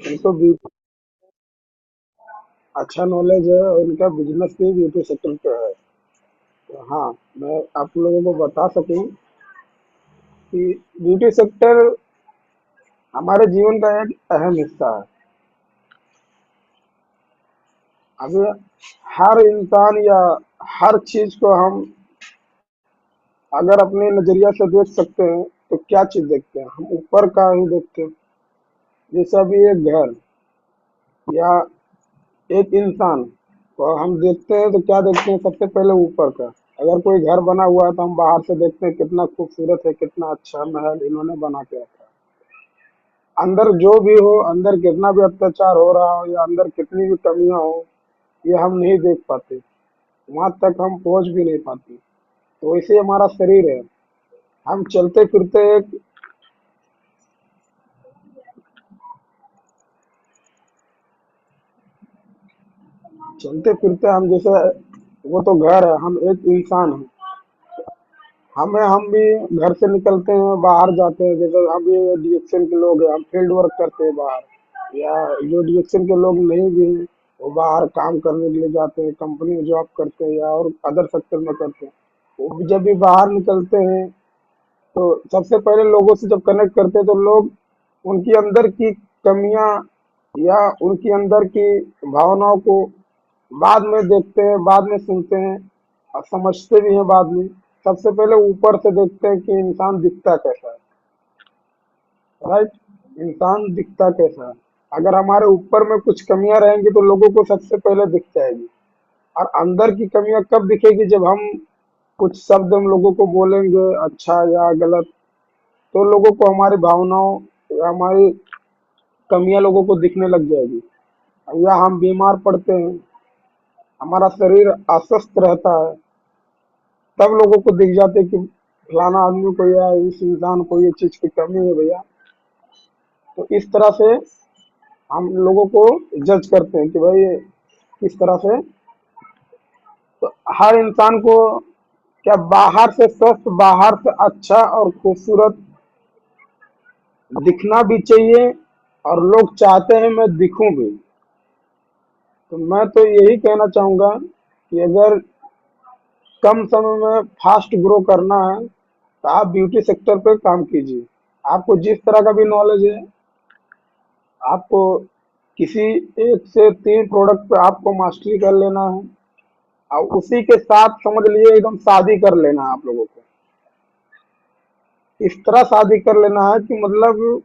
उनको ब्यूटी अच्छा नॉलेज है और उनका बिजनेस भी ब्यूटी सेक्टर पे है। तो हाँ, मैं आप लोगों को बता सकूं कि ब्यूटी सेक्टर हमारे जीवन का एक अहम हिस्सा है। अभी हर इंसान या हर चीज को हम अगर अपने नजरिया से देख सकते हैं तो क्या चीज देखते हैं? हम ऊपर का ही देखते हैं। जैसे अभी एक घर या एक इंसान को हम देखते हैं तो क्या देखते हैं? सबसे पहले ऊपर का। अगर कोई घर बना हुआ है तो हम बाहर से देखते हैं कितना खूबसूरत है, कितना अच्छा महल इन्होंने बना के रखा है। अंदर जो भी हो, अंदर कितना भी अत्याचार हो रहा हो या अंदर कितनी भी कमियां हो, ये हम नहीं देख पाते। वहां तक हम पहुंच भी नहीं पाते। तो वैसे हमारा शरीर है। हम चलते फिरते एक चलते फिरते हम जैसे, वो तो घर है, हम एक इंसान है। हम भी घर से निकलते हैं, बाहर जाते हैं। जैसे हम भी डीएक्शन के लोग हैं, हम फील्ड वर्क करते हैं बाहर। या जो डीएक्शन के लोग नहीं भी हैं, वो बाहर काम करने के लिए जाते हैं, कंपनी में जॉब करते हैं या और अदर सेक्टर में करते हैं। वो भी जब भी बाहर निकलते हैं तो सबसे पहले लोगों से जब कनेक्ट करते हैं तो लोग उनकी अंदर की कमियां या उनकी अंदर की भावनाओं को बाद में देखते हैं, बाद में सुनते हैं और समझते भी हैं बाद में। सबसे पहले ऊपर से देखते हैं कि इंसान दिखता कैसा है। राइट? इंसान दिखता कैसा है। अगर हमारे ऊपर में कुछ कमियां रहेंगी तो लोगों को सबसे पहले दिख जाएगी। और अंदर की कमियां कब दिखेगी? जब हम कुछ शब्द हम लोगों को बोलेंगे, अच्छा या गलत, तो लोगों को हमारी भावनाओं या हमारी कमियां लोगों को दिखने लग जाएगी। या हम बीमार पड़ते हैं, हमारा शरीर अस्वस्थ रहता है, तब लोगों को दिख जाते कि फलाना आदमी को या इस इंसान को ये चीज की कमी है भैया। तो इस तरह से हम लोगों को जज करते हैं कि भाई ये किस तरह से। तो हर इंसान को क्या बाहर से स्वस्थ, बाहर से अच्छा और खूबसूरत दिखना भी चाहिए, और लोग चाहते हैं मैं दिखूं भी। तो मैं तो यही कहना चाहूंगा कि अगर कम समय में फास्ट ग्रो करना है तो आप ब्यूटी सेक्टर पे काम कीजिए। आपको जिस तरह का भी नॉलेज है, आपको किसी एक से तीन प्रोडक्ट पे आपको मास्टरी कर लेना है और उसी के साथ समझ लिए एकदम शादी कर लेना है आप लोगों को। इस तरह शादी कर लेना है कि मतलब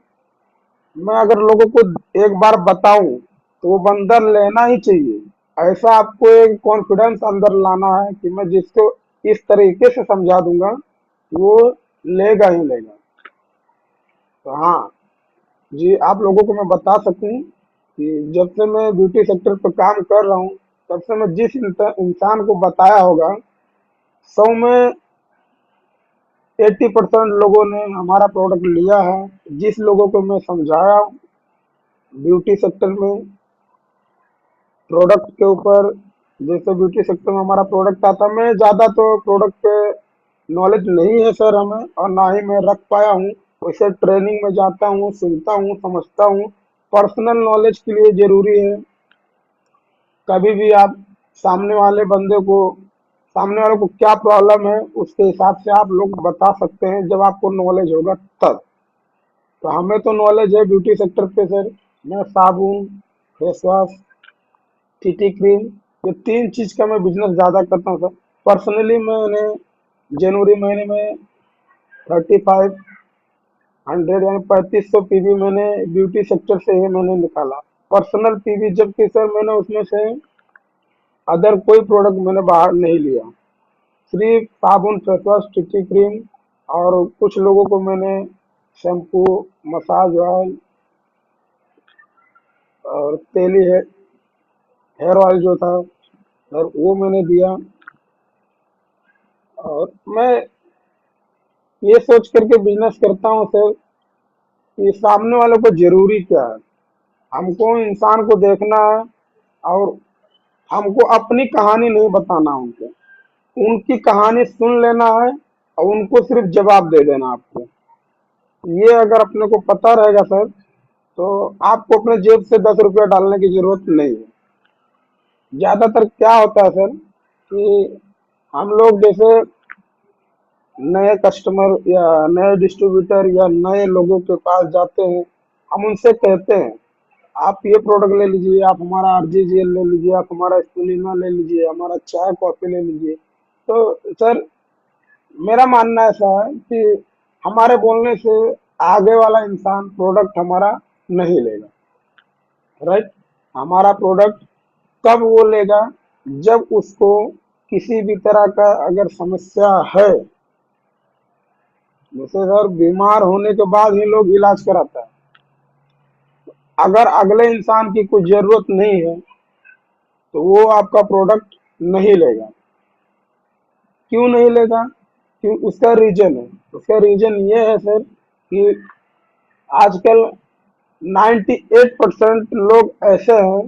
मैं अगर लोगों को एक बार बताऊं तो वो बंदा लेना ही चाहिए। ऐसा आपको एक कॉन्फिडेंस अंदर लाना है कि मैं जिसको इस तरीके से समझा दूंगा वो लेगा ही लेगा। तो हाँ जी, आप लोगों को मैं बता सकूं कि जब से मैं ब्यूटी सेक्टर पर काम कर रहा हूँ, तब से मैं जिस इंसान को बताया होगा, 100 में 80% लोगों ने हमारा प्रोडक्ट लिया है। जिस लोगों को मैं समझाया ब्यूटी सेक्टर में प्रोडक्ट के ऊपर, जैसे ब्यूटी सेक्टर में हमारा प्रोडक्ट आता, मैं ज़्यादा तो प्रोडक्ट पे नॉलेज नहीं है सर हमें, और ना ही मैं रख पाया हूँ। वैसे ट्रेनिंग में जाता हूँ, सुनता हूँ, समझता हूँ। पर्सनल नॉलेज के लिए ज़रूरी है। कभी भी आप सामने वाले बंदे को, सामने वाले को क्या प्रॉब्लम है उसके हिसाब से आप लोग बता सकते हैं जब आपको नॉलेज होगा तब। तो हमें तो नॉलेज है ब्यूटी सेक्टर पे सर। मैं साबुन, फेस वॉश, टीटी क्रीम, ये तीन चीज का मैं बिजनेस ज्यादा करता हूँ सर। पर्सनली मैंने जनवरी महीने में 3500 यानी 3500 पीवी मैंने ब्यूटी सेक्टर से ही मैंने निकाला। पर्सनल पीवी, जबकि सर मैंने उसमें से अदर कोई प्रोडक्ट मैंने बाहर नहीं लिया। सिर्फ साबुन, फेस वॉश, टीटी क्रीम और कुछ लोगों को मैंने शैम्पू, मसाज ऑयल और तेली हेयर ऑयल जो था सर वो मैंने दिया। और मैं ये सोच करके बिजनेस करता हूँ सर कि सामने वाले को जरूरी क्या है। हमको इंसान को देखना है और हमको अपनी कहानी नहीं बताना उनको, उनकी कहानी सुन लेना है और उनको सिर्फ जवाब दे देना आपको। ये अगर अपने को पता रहेगा सर तो आपको अपने जेब से 10 रुपया डालने की जरूरत नहीं है। ज्यादातर क्या होता है सर कि हम लोग जैसे नए कस्टमर या नए डिस्ट्रीब्यूटर या नए लोगों के पास जाते हैं, हम उनसे कहते हैं आप ये प्रोडक्ट ले लीजिए, आप हमारा आरजीजीएल ले लीजिए, आप हमारा स्पिरुलिना ले लीजिए, हमारा चाय कॉफी ले लीजिए। तो सर मेरा मानना ऐसा है कि हमारे बोलने से आगे वाला इंसान प्रोडक्ट हमारा नहीं लेगा, राइट। हमारा प्रोडक्ट कब वो लेगा, जब उसको किसी भी तरह का अगर समस्या है। जैसे सर बीमार होने के बाद ही लोग इलाज कराता है। अगर अगले इंसान की कोई जरूरत नहीं है तो वो आपका प्रोडक्ट नहीं लेगा। क्यों नहीं लेगा? क्यों? उसका रीजन है। उसका रीजन ये है सर कि आजकल 98% लोग ऐसे हैं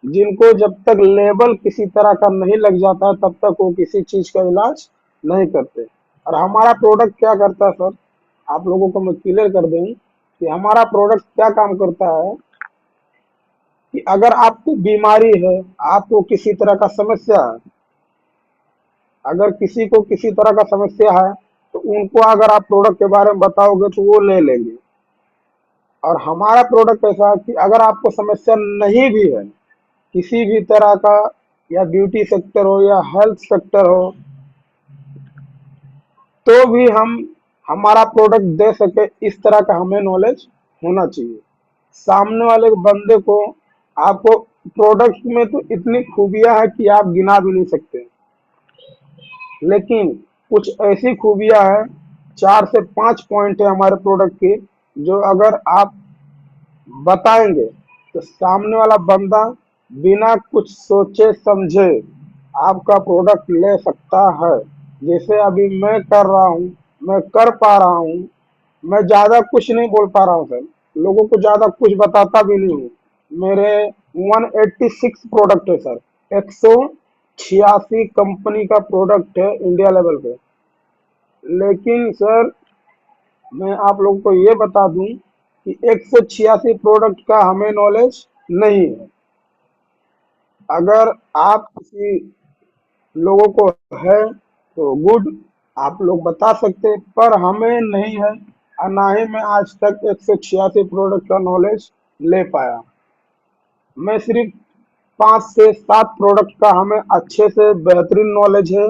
जिनको जब तक लेबल किसी तरह का नहीं लग जाता तब तक वो किसी चीज का इलाज नहीं करते। और हमारा प्रोडक्ट क्या करता है सर, आप लोगों को मैं क्लियर कर दूं कि हमारा प्रोडक्ट क्या काम करता है कि अगर आपको बीमारी है, आपको किसी तरह का समस्या है, अगर किसी को किसी तरह का समस्या है तो उनको अगर आप प्रोडक्ट के बारे में बताओगे तो वो ले लेंगे। और हमारा प्रोडक्ट ऐसा है कि अगर आपको समस्या नहीं भी है किसी भी तरह का, या ब्यूटी सेक्टर हो या हेल्थ सेक्टर हो, तो भी हम हमारा प्रोडक्ट दे सके इस तरह का हमें नॉलेज होना चाहिए। सामने वाले बंदे को, आपको प्रोडक्ट में तो इतनी खूबियां है कि आप गिना भी नहीं सकते, लेकिन कुछ ऐसी खूबियां हैं, 4 से 5 पॉइंट है हमारे प्रोडक्ट की, जो अगर आप बताएंगे तो सामने वाला बंदा बिना कुछ सोचे समझे आपका प्रोडक्ट ले सकता है। जैसे अभी मैं कर रहा हूँ, मैं कर पा रहा हूँ, मैं ज्यादा कुछ नहीं बोल पा रहा हूँ सर, लोगों को ज्यादा कुछ बताता भी नहीं हूँ। मेरे 186 प्रोडक्ट है सर, 186 कंपनी का प्रोडक्ट है इंडिया लेवल पे। लेकिन सर मैं आप लोगों को ये बता दूं कि 186 प्रोडक्ट का हमें नॉलेज नहीं है। अगर आप किसी लोगों को है तो गुड, आप लोग बता सकते हैं, पर हमें नहीं है। और ना ही मैं आज तक 186 प्रोडक्ट का नॉलेज ले पाया। मैं सिर्फ 5 से 7 प्रोडक्ट का हमें अच्छे से बेहतरीन नॉलेज है,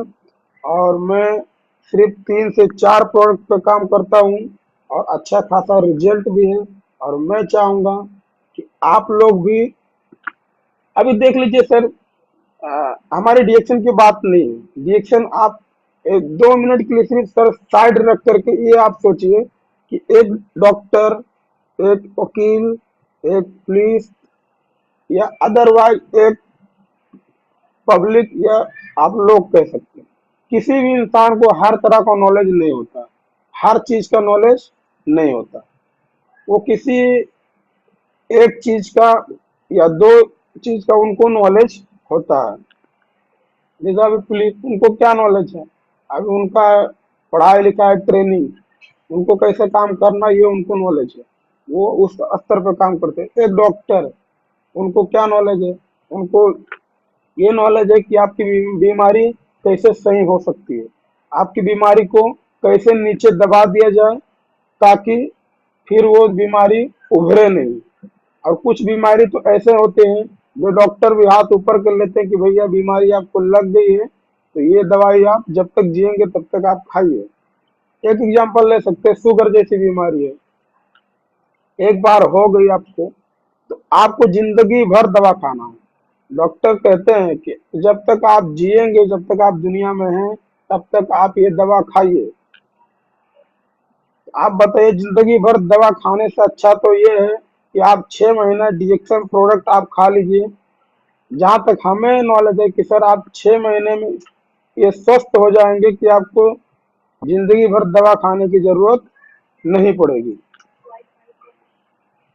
और मैं सिर्फ 3 से 4 प्रोडक्ट पे काम करता हूँ और अच्छा खासा रिजल्ट भी है। और मैं चाहूंगा कि आप लोग भी अभी देख लीजिए सर, हमारे डिएक्शन की बात नहीं है। डिएक्शन आप 2 मिनट के लिए सिर्फ सर साइड रख करके ये आप सोचिए कि एक डॉक्टर, एक वकील, एक पुलिस, या अदरवाइज एक पब्लिक, या आप लोग कह सकते हैं, किसी भी इंसान को हर तरह का नॉलेज नहीं होता, हर चीज का नॉलेज नहीं होता। वो किसी एक चीज का या दो चीज का उनको नॉलेज होता है। जैसे अभी पुलिस, उनको क्या नॉलेज है? अभी उनका पढ़ाई लिखाई ट्रेनिंग, उनको कैसे काम करना ये उनको नॉलेज है, वो उस स्तर पर काम करते हैं। एक डॉक्टर, उनको क्या नॉलेज है? उनको ये नॉलेज है कि आपकी बीमारी कैसे सही हो सकती है, आपकी बीमारी को कैसे नीचे दबा दिया जाए ताकि फिर वो बीमारी उभरे नहीं। और कुछ बीमारी तो ऐसे होते हैं जो डॉक्टर भी हाथ ऊपर कर लेते हैं कि भैया बीमारी आपको लग गई है तो ये दवाई आप जब तक जिएंगे तब तक आप खाइए। एक एग्जांपल ले सकते हैं, शुगर जैसी बीमारी है, एक बार हो गई आपको तो आपको जिंदगी भर दवा खाना है। डॉक्टर कहते हैं कि जब तक आप जिएंगे, जब तक आप दुनिया में हैं, तब तक आप ये दवा खाइए। आप बताइए, जिंदगी भर दवा खाने से अच्छा तो ये है कि आप 6 महीना डिजेक्शन प्रोडक्ट आप खा लीजिए। जहां तक हमें नॉलेज है कि सर आप 6 महीने में ये स्वस्थ हो जाएंगे कि आपको जिंदगी भर दवा खाने की जरूरत नहीं पड़ेगी।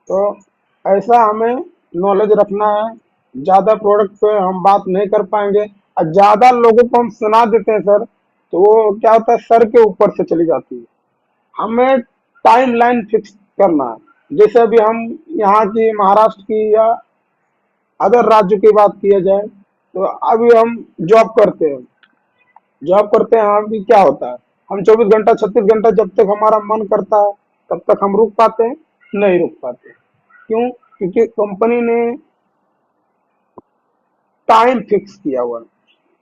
तो ऐसा हमें नॉलेज रखना है। ज्यादा प्रोडक्ट पे हम बात नहीं कर पाएंगे, और ज्यादा लोगों को हम सुना देते हैं सर, तो वो क्या होता है, सर के ऊपर से चली जाती है। हमें टाइम लाइन फिक्स करना है। जैसे अभी हम यहाँ की महाराष्ट्र की या अदर राज्यों की बात किया जाए, तो अभी हम जॉब करते हैं। जॉब करते हैं हम भी, क्या होता है, हम 24 घंटा 36 घंटा जब तक हमारा मन करता है तब तक हम रुक पाते हैं? नहीं रुक पाते। क्यों? क्योंकि कंपनी ने टाइम फिक्स किया हुआ है।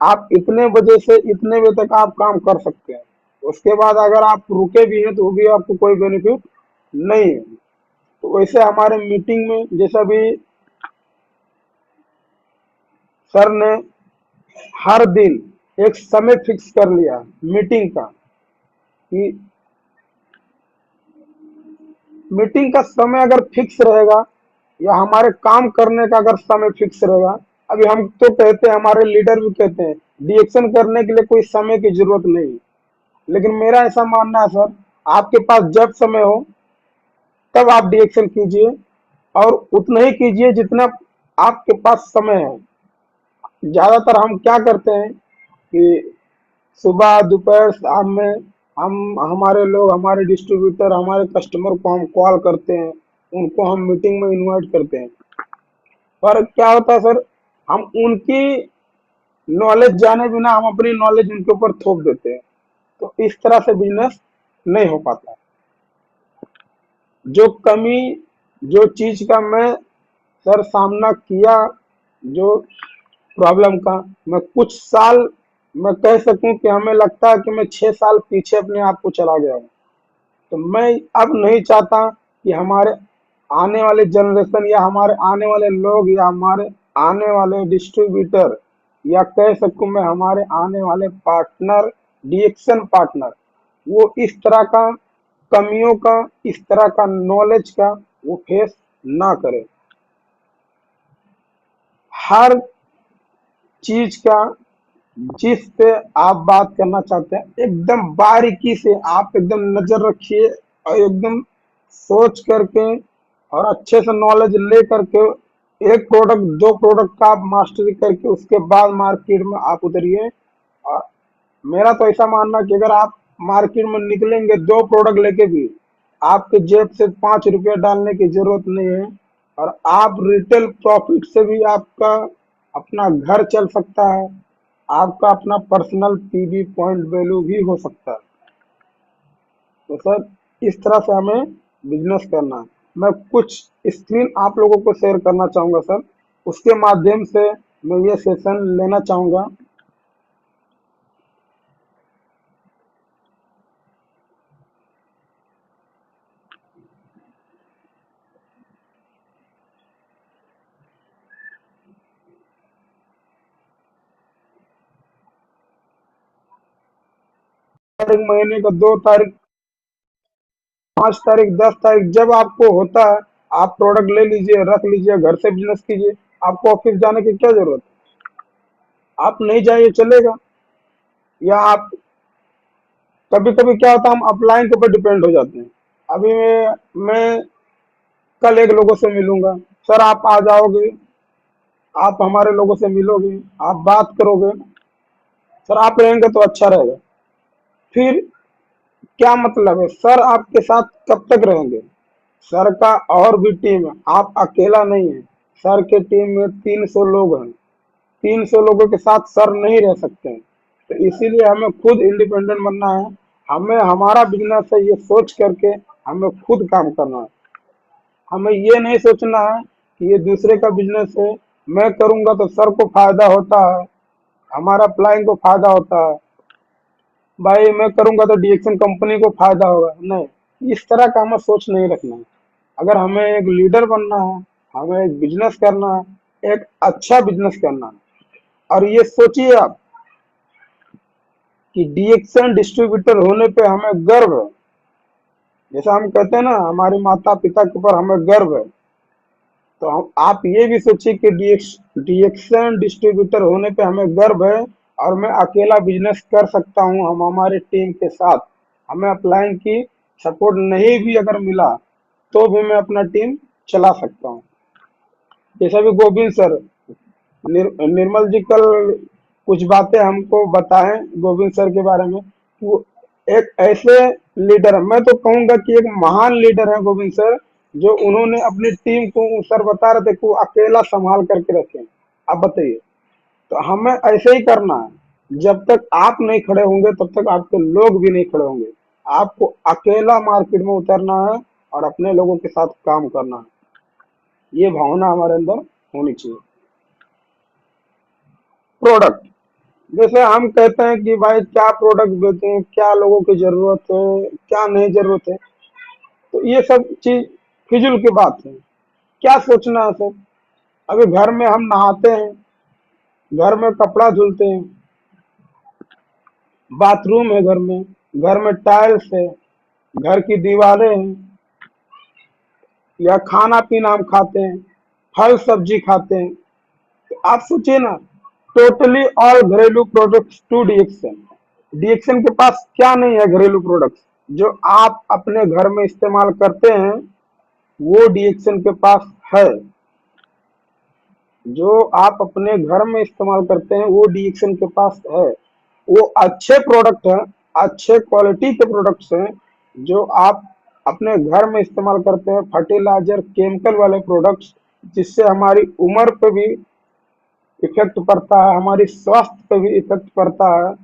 आप इतने बजे से इतने बजे तक आप काम कर सकते हैं। उसके बाद अगर आप रुके भी हैं तो वो भी आपको कोई बेनिफिट नहीं है। तो वैसे हमारे मीटिंग में जैसा भी सर ने हर दिन एक समय फिक्स कर लिया मीटिंग का, कि मीटिंग का समय अगर फिक्स रहेगा या हमारे काम करने का अगर समय फिक्स रहेगा। अभी हम तो कहते हैं, हमारे लीडर भी कहते हैं, डिएक्शन करने के लिए कोई समय की जरूरत नहीं। लेकिन मेरा ऐसा मानना है सर, आपके पास जब समय हो तब आप डिएक्शन कीजिए, और उतना ही कीजिए जितना आपके पास समय है। ज्यादातर हम क्या करते हैं कि सुबह दोपहर शाम में हम हमारे लोग, हमारे डिस्ट्रीब्यूटर, हमारे कस्टमर को हम कॉल करते हैं, उनको हम मीटिंग में इनवाइट करते हैं। पर क्या होता है सर, हम उनकी नॉलेज जाने बिना हम अपनी नॉलेज उनके ऊपर थोप देते हैं। तो इस तरह से बिजनेस नहीं हो पाता। जो कमी, जो चीज का मैं सर सामना किया, जो प्रॉब्लम का, मैं कुछ साल, मैं कह सकूं कि हमें लगता है कि मैं 6 साल पीछे अपने आप को चला गया हूँ। तो मैं अब नहीं चाहता कि हमारे आने वाले जनरेशन या हमारे आने वाले लोग या हमारे आने वाले डिस्ट्रीब्यूटर, या कह सकूं मैं हमारे आने वाले पार्टनर, डिएक्शन पार्टनर, वो इस तरह का कमियों का, इस तरह का नॉलेज का वो फेस ना करे। हर चीज का, जिस पे आप बात करना चाहते हैं, एकदम बारीकी से आप एकदम नजर रखिए, और एकदम सोच करके और अच्छे से नॉलेज ले करके एक प्रोडक्ट, दो प्रोडक्ट का आप मास्टरी करके उसके बाद मार्केट में आप उतरिए। और मेरा तो ऐसा मानना कि अगर आप मार्केट में निकलेंगे 2 प्रोडक्ट लेके भी, आपके जेब से 5 रुपया डालने की जरूरत नहीं है, और आप रिटेल प्रॉफिट से भी आपका अपना घर चल सकता है, आपका अपना पर्सनल पीवी पॉइंट वैल्यू भी हो सकता है। तो सर इस तरह से हमें बिजनेस करना है। मैं कुछ स्क्रीन आप लोगों को शेयर करना चाहूंगा सर, उसके माध्यम से मैं ये सेशन लेना चाहूंगा। तारीख, महीने का 2 तारीख, 5 तारीख, 10 तारीख जब आपको होता है, आप प्रोडक्ट ले लीजिए, रख लीजिए, घर से बिजनेस कीजिए। आपको ऑफिस जाने की क्या जरूरत है? आप नहीं जाइए चलेगा। या आप, कभी कभी क्या होता है, हम अपलाइन के ऊपर डिपेंड हो जाते हैं। अभी मैं कल एक लोगों से मिलूंगा, सर आप आ जाओगे, आप हमारे लोगों से मिलोगे, आप बात करोगे, सर आप रहेंगे तो अच्छा रहेगा। फिर क्या मतलब है, सर आपके साथ कब तक रहेंगे? सर का और भी टीम है, आप अकेला नहीं है। सर के टीम में 300 लोग हैं। 300 लोगों के साथ सर नहीं रह सकते हैं। तो इसीलिए हमें खुद इंडिपेंडेंट बनना है। हमें हमारा बिजनेस है ये सोच करके हमें खुद काम करना है। हमें ये नहीं सोचना है कि ये दूसरे का बिजनेस है, मैं करूंगा तो सर को फायदा होता है, हमारा अप्लाइंग को फायदा होता है, भाई मैं करूंगा तो डिएक्शन कंपनी को फायदा होगा। नहीं, इस तरह का हमें सोच नहीं रखना है। अगर हमें एक लीडर बनना है, हमें एक बिजनेस करना है, एक अच्छा बिजनेस करना है। और ये सोचिए आप कि डीएक्शन डिस्ट्रीब्यूटर होने पे हमें गर्व है। जैसा हम कहते हैं ना, हमारे माता पिता के ऊपर हमें गर्व है। तो आप ये भी सोचिए कि डीएक्शन डिस्ट्रीब्यूटर होने पे हमें गर्व है, और मैं अकेला बिजनेस कर सकता हूँ हम हमारे टीम के साथ। हमें अपलाइन की सपोर्ट नहीं भी अगर मिला तो भी मैं अपना टीम चला सकता हूँ। जैसा भी गोविंद सर, निर्मल जी कल कुछ बातें हमको बताएं गोविंद सर के बारे में। वो एक ऐसे लीडर है, मैं तो कहूंगा कि एक महान लीडर है गोविंद सर, जो उन्होंने अपनी टीम को, सर बता रहे थे कि वो अकेला संभाल करके रखे। आप बताइए, तो हमें ऐसे ही करना है। जब तक आप नहीं खड़े होंगे तब तक आपके लोग भी नहीं खड़े होंगे। आपको अकेला मार्केट में उतरना है और अपने लोगों के साथ काम करना है। ये भावना हमारे अंदर होनी चाहिए। प्रोडक्ट, जैसे हम कहते हैं कि भाई क्या प्रोडक्ट बेचें, क्या लोगों की जरूरत है, क्या नहीं जरूरत है, तो ये सब चीज फिजूल की बात है। क्या सोचना है सर? अभी घर में हम नहाते हैं, घर में कपड़ा धुलते हैं, बाथरूम है घर में टाइल्स है, घर की दीवारें हैं, या खाना पीना हम खाते हैं, फल सब्जी खाते हैं। तो आप सोचिए ना, टोटली ऑल घरेलू प्रोडक्ट्स टू डीएक्सन। डीएक्सन के पास क्या नहीं है? घरेलू प्रोडक्ट्स जो आप अपने घर में इस्तेमाल करते हैं वो डीएक्सन के पास है। जो आप अपने घर में इस्तेमाल करते हैं वो डीएक्सन के पास है। वो अच्छे प्रोडक्ट हैं, अच्छे क्वालिटी के प्रोडक्ट्स हैं जो आप अपने घर में इस्तेमाल करते हैं। फर्टिलाइजर, केमिकल वाले प्रोडक्ट्स जिससे हमारी उम्र पे भी इफेक्ट पड़ता है, हमारी स्वास्थ्य पे भी इफेक्ट पड़ता है,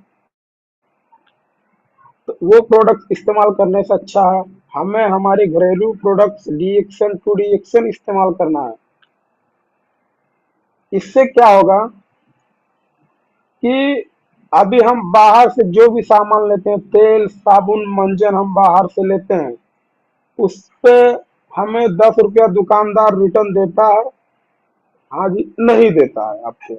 तो वो प्रोडक्ट इस्तेमाल करने से अच्छा है हमें हमारे घरेलू प्रोडक्ट्स डीएक्सन टू डीएक्सन इस्तेमाल करना है। इससे क्या होगा कि अभी हम बाहर से जो भी सामान लेते हैं, तेल, साबुन, मंजन हम बाहर से लेते हैं, उस पे हमें 10 रुपया दुकानदार रिटर्न देता है। हाँ जी, नहीं देता है आपको।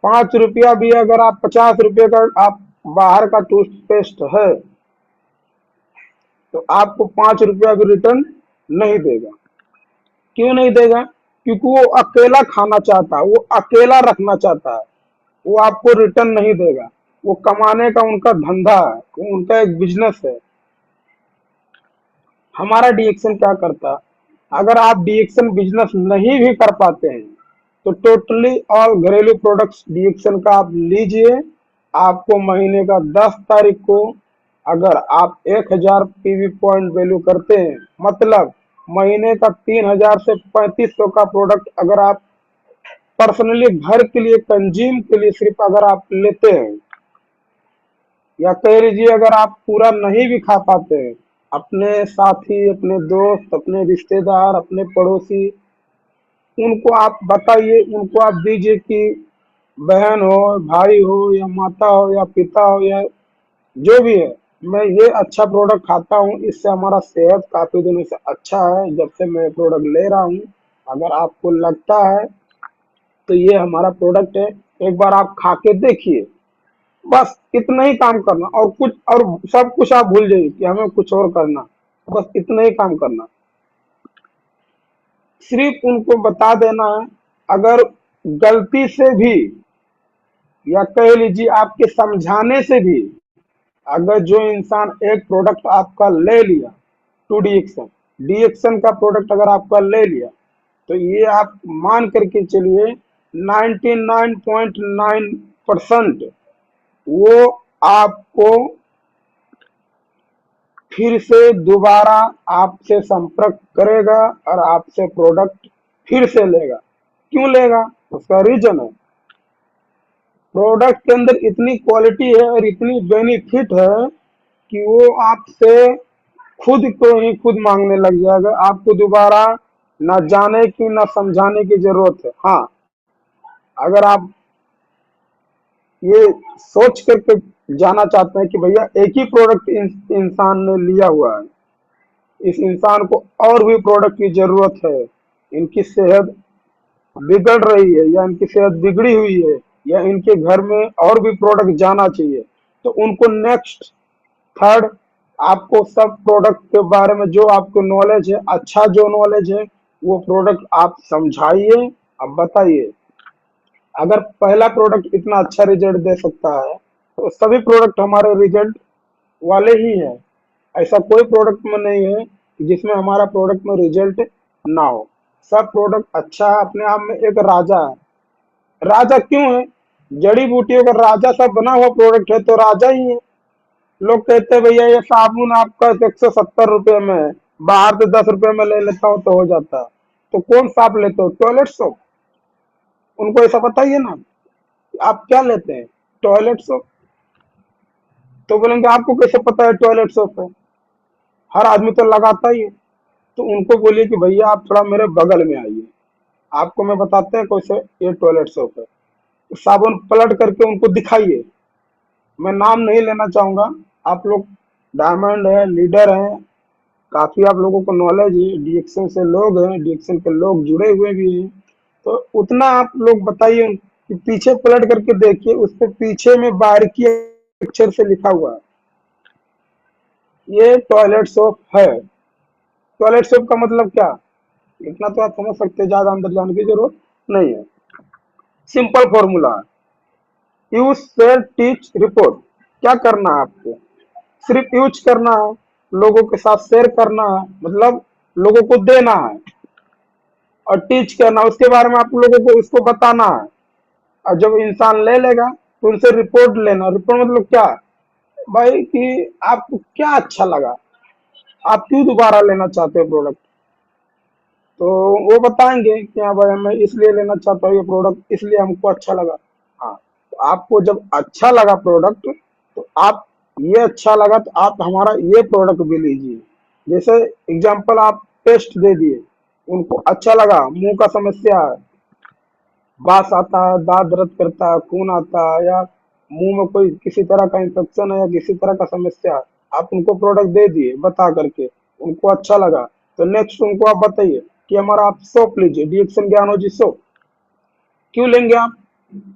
5 रुपया भी अगर आप 50 रुपये का आप बाहर का टूथपेस्ट है तो आपको 5 रुपया भी रिटर्न नहीं देगा। क्यों नहीं देगा? क्योंकि वो अकेला खाना चाहता है, वो अकेला रखना चाहता है, वो आपको रिटर्न नहीं देगा। वो कमाने का उनका धंधा है, वो उनका एक बिजनेस है। हमारा डीएक्शन क्या करता है? अगर आप डीएक्शन बिजनेस नहीं भी कर पाते हैं तो टोटली ऑल घरेलू प्रोडक्ट्स डीएक्शन का आप लीजिए। आपको महीने का 10 तारीख को अगर आप 1000 पीवी पॉइंट वैल्यू करते हैं, मतलब महीने का 3000 से 3500 का प्रोडक्ट अगर आप पर्सनली घर के लिए कंज्यूम के लिए सिर्फ अगर आप लेते हैं, या कह लीजिए अगर आप पूरा नहीं भी खा पाते हैं, अपने साथी, अपने दोस्त, अपने रिश्तेदार, अपने पड़ोसी, उनको आप बताइए, उनको आप दीजिए कि बहन हो, भाई हो, या माता हो, या पिता हो, या जो भी है, मैं ये अच्छा प्रोडक्ट खाता हूँ, इससे हमारा सेहत काफी दिनों से अच्छा है जब से मैं प्रोडक्ट ले रहा हूँ। अगर आपको लगता है तो ये हमारा प्रोडक्ट है, एक बार आप खा के देखिए। बस इतना ही काम करना, और कुछ और सब कुछ आप भूल जाइए कि हमें कुछ और करना। बस इतना ही काम करना, सिर्फ उनको बता देना है। अगर गलती से भी, या कह लीजिए आपके समझाने से भी, अगर जो इंसान एक प्रोडक्ट आपका ले लिया, टू डीएक्शन डीएक्शन का प्रोडक्ट अगर आपका ले लिया, तो ये आप मान करके चलिए 99.9% वो आपको फिर से दोबारा आपसे संपर्क करेगा और आपसे प्रोडक्ट फिर से लेगा। क्यों लेगा? उसका रीजन है, प्रोडक्ट के अंदर इतनी क्वालिटी है और इतनी बेनिफिट है कि वो आपसे खुद को ही खुद मांगने लग जाएगा। आपको दोबारा ना जाने की ना समझाने की जरूरत है। हाँ, अगर आप ये सोच करके जाना चाहते हैं कि भैया एक ही प्रोडक्ट इंसान ने लिया हुआ है, इस इंसान को और भी प्रोडक्ट की जरूरत है, इनकी सेहत बिगड़ रही है या इनकी सेहत बिगड़ी हुई है, या इनके घर में और भी प्रोडक्ट जाना चाहिए, तो उनको नेक्स्ट, थर्ड, आपको सब प्रोडक्ट के बारे में जो आपको नॉलेज है, अच्छा जो नॉलेज है, वो प्रोडक्ट आप समझाइए, अब बताइए। अगर पहला प्रोडक्ट इतना अच्छा रिजल्ट दे सकता है तो सभी प्रोडक्ट हमारे रिजल्ट वाले ही हैं। ऐसा कोई प्रोडक्ट में नहीं है कि जिसमें हमारा प्रोडक्ट में रिजल्ट ना हो। सब प्रोडक्ट अच्छा है, अपने आप में एक राजा है। राजा क्यों है? जड़ी बूटियों का राजा सब बना हुआ प्रोडक्ट है तो राजा ही है। लोग कहते हैं भैया ये साबुन आपका 170 रुपये में है, बाहर से 10 रुपए में ले लेता हूँ तो हो जाता है। तो कौन सा आप लेते हो? Toilet soap. उनको ऐसा बताइए ना कि आप क्या लेते हैं? Toilet soap. तो बोलेंगे आपको कैसे पता है टॉयलेट सोप है? हर आदमी तो लगाता ही है। तो उनको बोलिए कि भैया आप थोड़ा मेरे बगल में आइए, आपको मैं बताते हैं कैसे ये टॉयलेट सोप है। तो साबुन पलट करके उनको दिखाइए। मैं नाम नहीं लेना चाहूंगा। आप लोग डायमंड है, लीडर हैं, काफी आप लोगों को नॉलेज है, डीएक्शन से लोग हैं, डीएक्शन के लोग जुड़े हुए भी हैं। तो उतना आप लोग बताइए कि पीछे पलट करके देखिए, उसके पीछे में बारीकी अक्षर से लिखा हुआ है, ये टॉयलेट सोप है। टॉयलेट सोप का मतलब क्या? इतना तो आप समझ सकते हैं, ज्यादा अंदर जाने की जरूरत नहीं है। सिंपल फॉर्मूला है, यूज शेयर टीच रिपोर्ट। क्या करना है आपको? सिर्फ यूज करना है, लोगों के साथ शेयर करना है, मतलब लोगों को देना है, और टीच करना, उसके बारे में आप लोगों को उसको बताना है। और जब इंसान ले लेगा तो उनसे रिपोर्ट लेना। रिपोर्ट मतलब क्या? भाई कि आपको क्या अच्छा लगा, आप क्यों दोबारा लेना चाहते हो प्रोडक्ट। तो वो बताएंगे कि हाँ भाई मैं इसलिए लेना चाहता हूँ ये प्रोडक्ट, इसलिए हमको अच्छा लगा। हाँ, तो आपको जब अच्छा लगा प्रोडक्ट, तो आप ये अच्छा लगा तो आप हमारा ये प्रोडक्ट भी लीजिए। जैसे एग्जांपल आप टेस्ट दे दिए, उनको अच्छा लगा, मुंह का समस्या है, बास आता है, दांत दर्द करता है, खून आता है, या मुंह में कोई किसी तरह का इंफेक्शन है या किसी तरह का समस्या है, आप उनको प्रोडक्ट दे दिए बता करके, उनको अच्छा लगा, तो नेक्स्ट उनको आप बताइए कि हमारा आप सोप लीजिए, डीएक्शन ज्ञानोजी सोप। क्यों लेंगे आप?